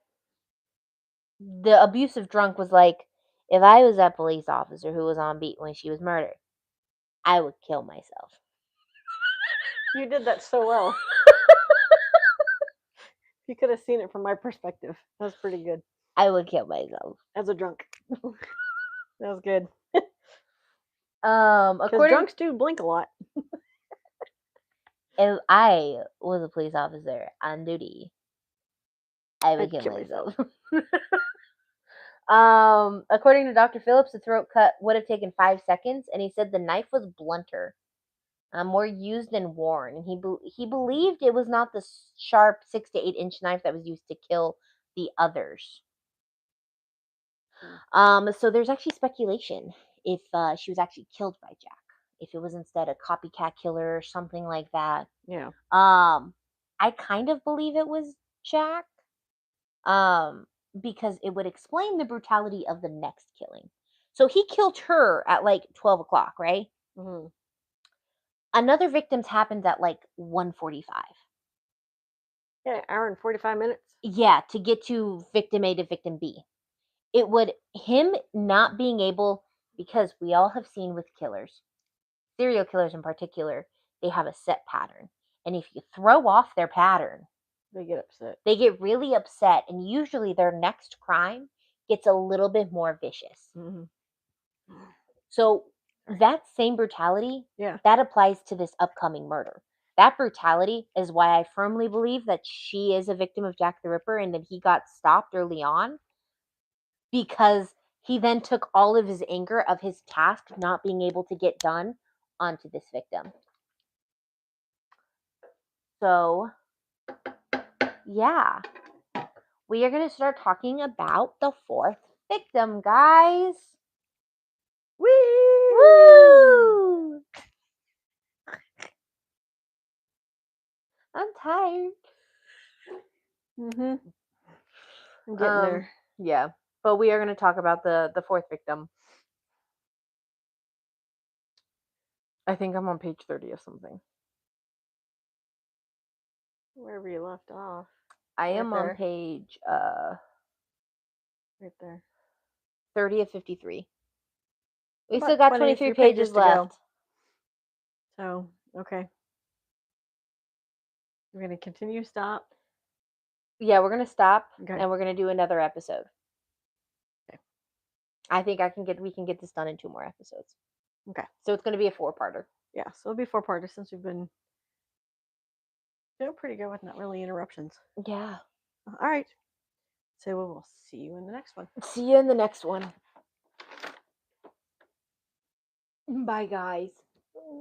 the abusive drunk was like, if I was that police officer who was on beat when she was murdered, I would kill myself. You did that so well. You could have seen it from my perspective. That was pretty good. I would kill myself. As a drunk. That was good. Because According drunks do blink a lot. if I was a police officer on duty, I would I'd kill kill myself. myself. According to Dr. Phillips, the throat cut would have taken 5 seconds, and he said the knife was blunter, more used than worn. And he believed it was not the sharp 6 to 8 inch knife that was used to kill the others. So there's actually speculation if she was actually killed by Jack, if it was instead a copycat killer or something like that. Yeah. I kind of believe it was Jack, um, because it would explain the brutality of the next killing. So he killed her at like 12 o'clock, right? Hmm. Another victim's happened at like 1:45. Yeah, hour and 45 minutes. Yeah, to get to victim A to victim B. It would him not being able, because we all have seen with killers, serial killers in particular, they have a set pattern. And if you throw off their pattern, They get upset. they get really upset, and usually their next crime gets a little bit more vicious. Hmm. So that same brutality, Yeah. that applies to this upcoming murder. That brutality is why I firmly believe that she is a victim of Jack the Ripper and that he got stopped early on, because he then took all of his anger of his task not being able to get done onto this victim. So, yeah, we are going to start talking about the fourth victim, guys. Woo! Woo! I'm tired. Mm-hmm. I'm getting there. Yeah, but we are going to talk about the fourth victim. I think I'm on page 30 of something. Wherever you left off. I Right am on there. page Right there. 30 of 53. We About still got 23 23 pages to go. left. So, okay. We're going to continue, stop. Yeah, we're going to stop Okay. and we're going to do another episode. Okay. I think we can get this done in 2 more episodes. Okay. So it's going to be a 4-parter. Yeah, so it'll be 4-parter since we've been doing pretty good with not really interruptions. Yeah. All right. So we will see you in the next one. See you in the next one. Bye, guys.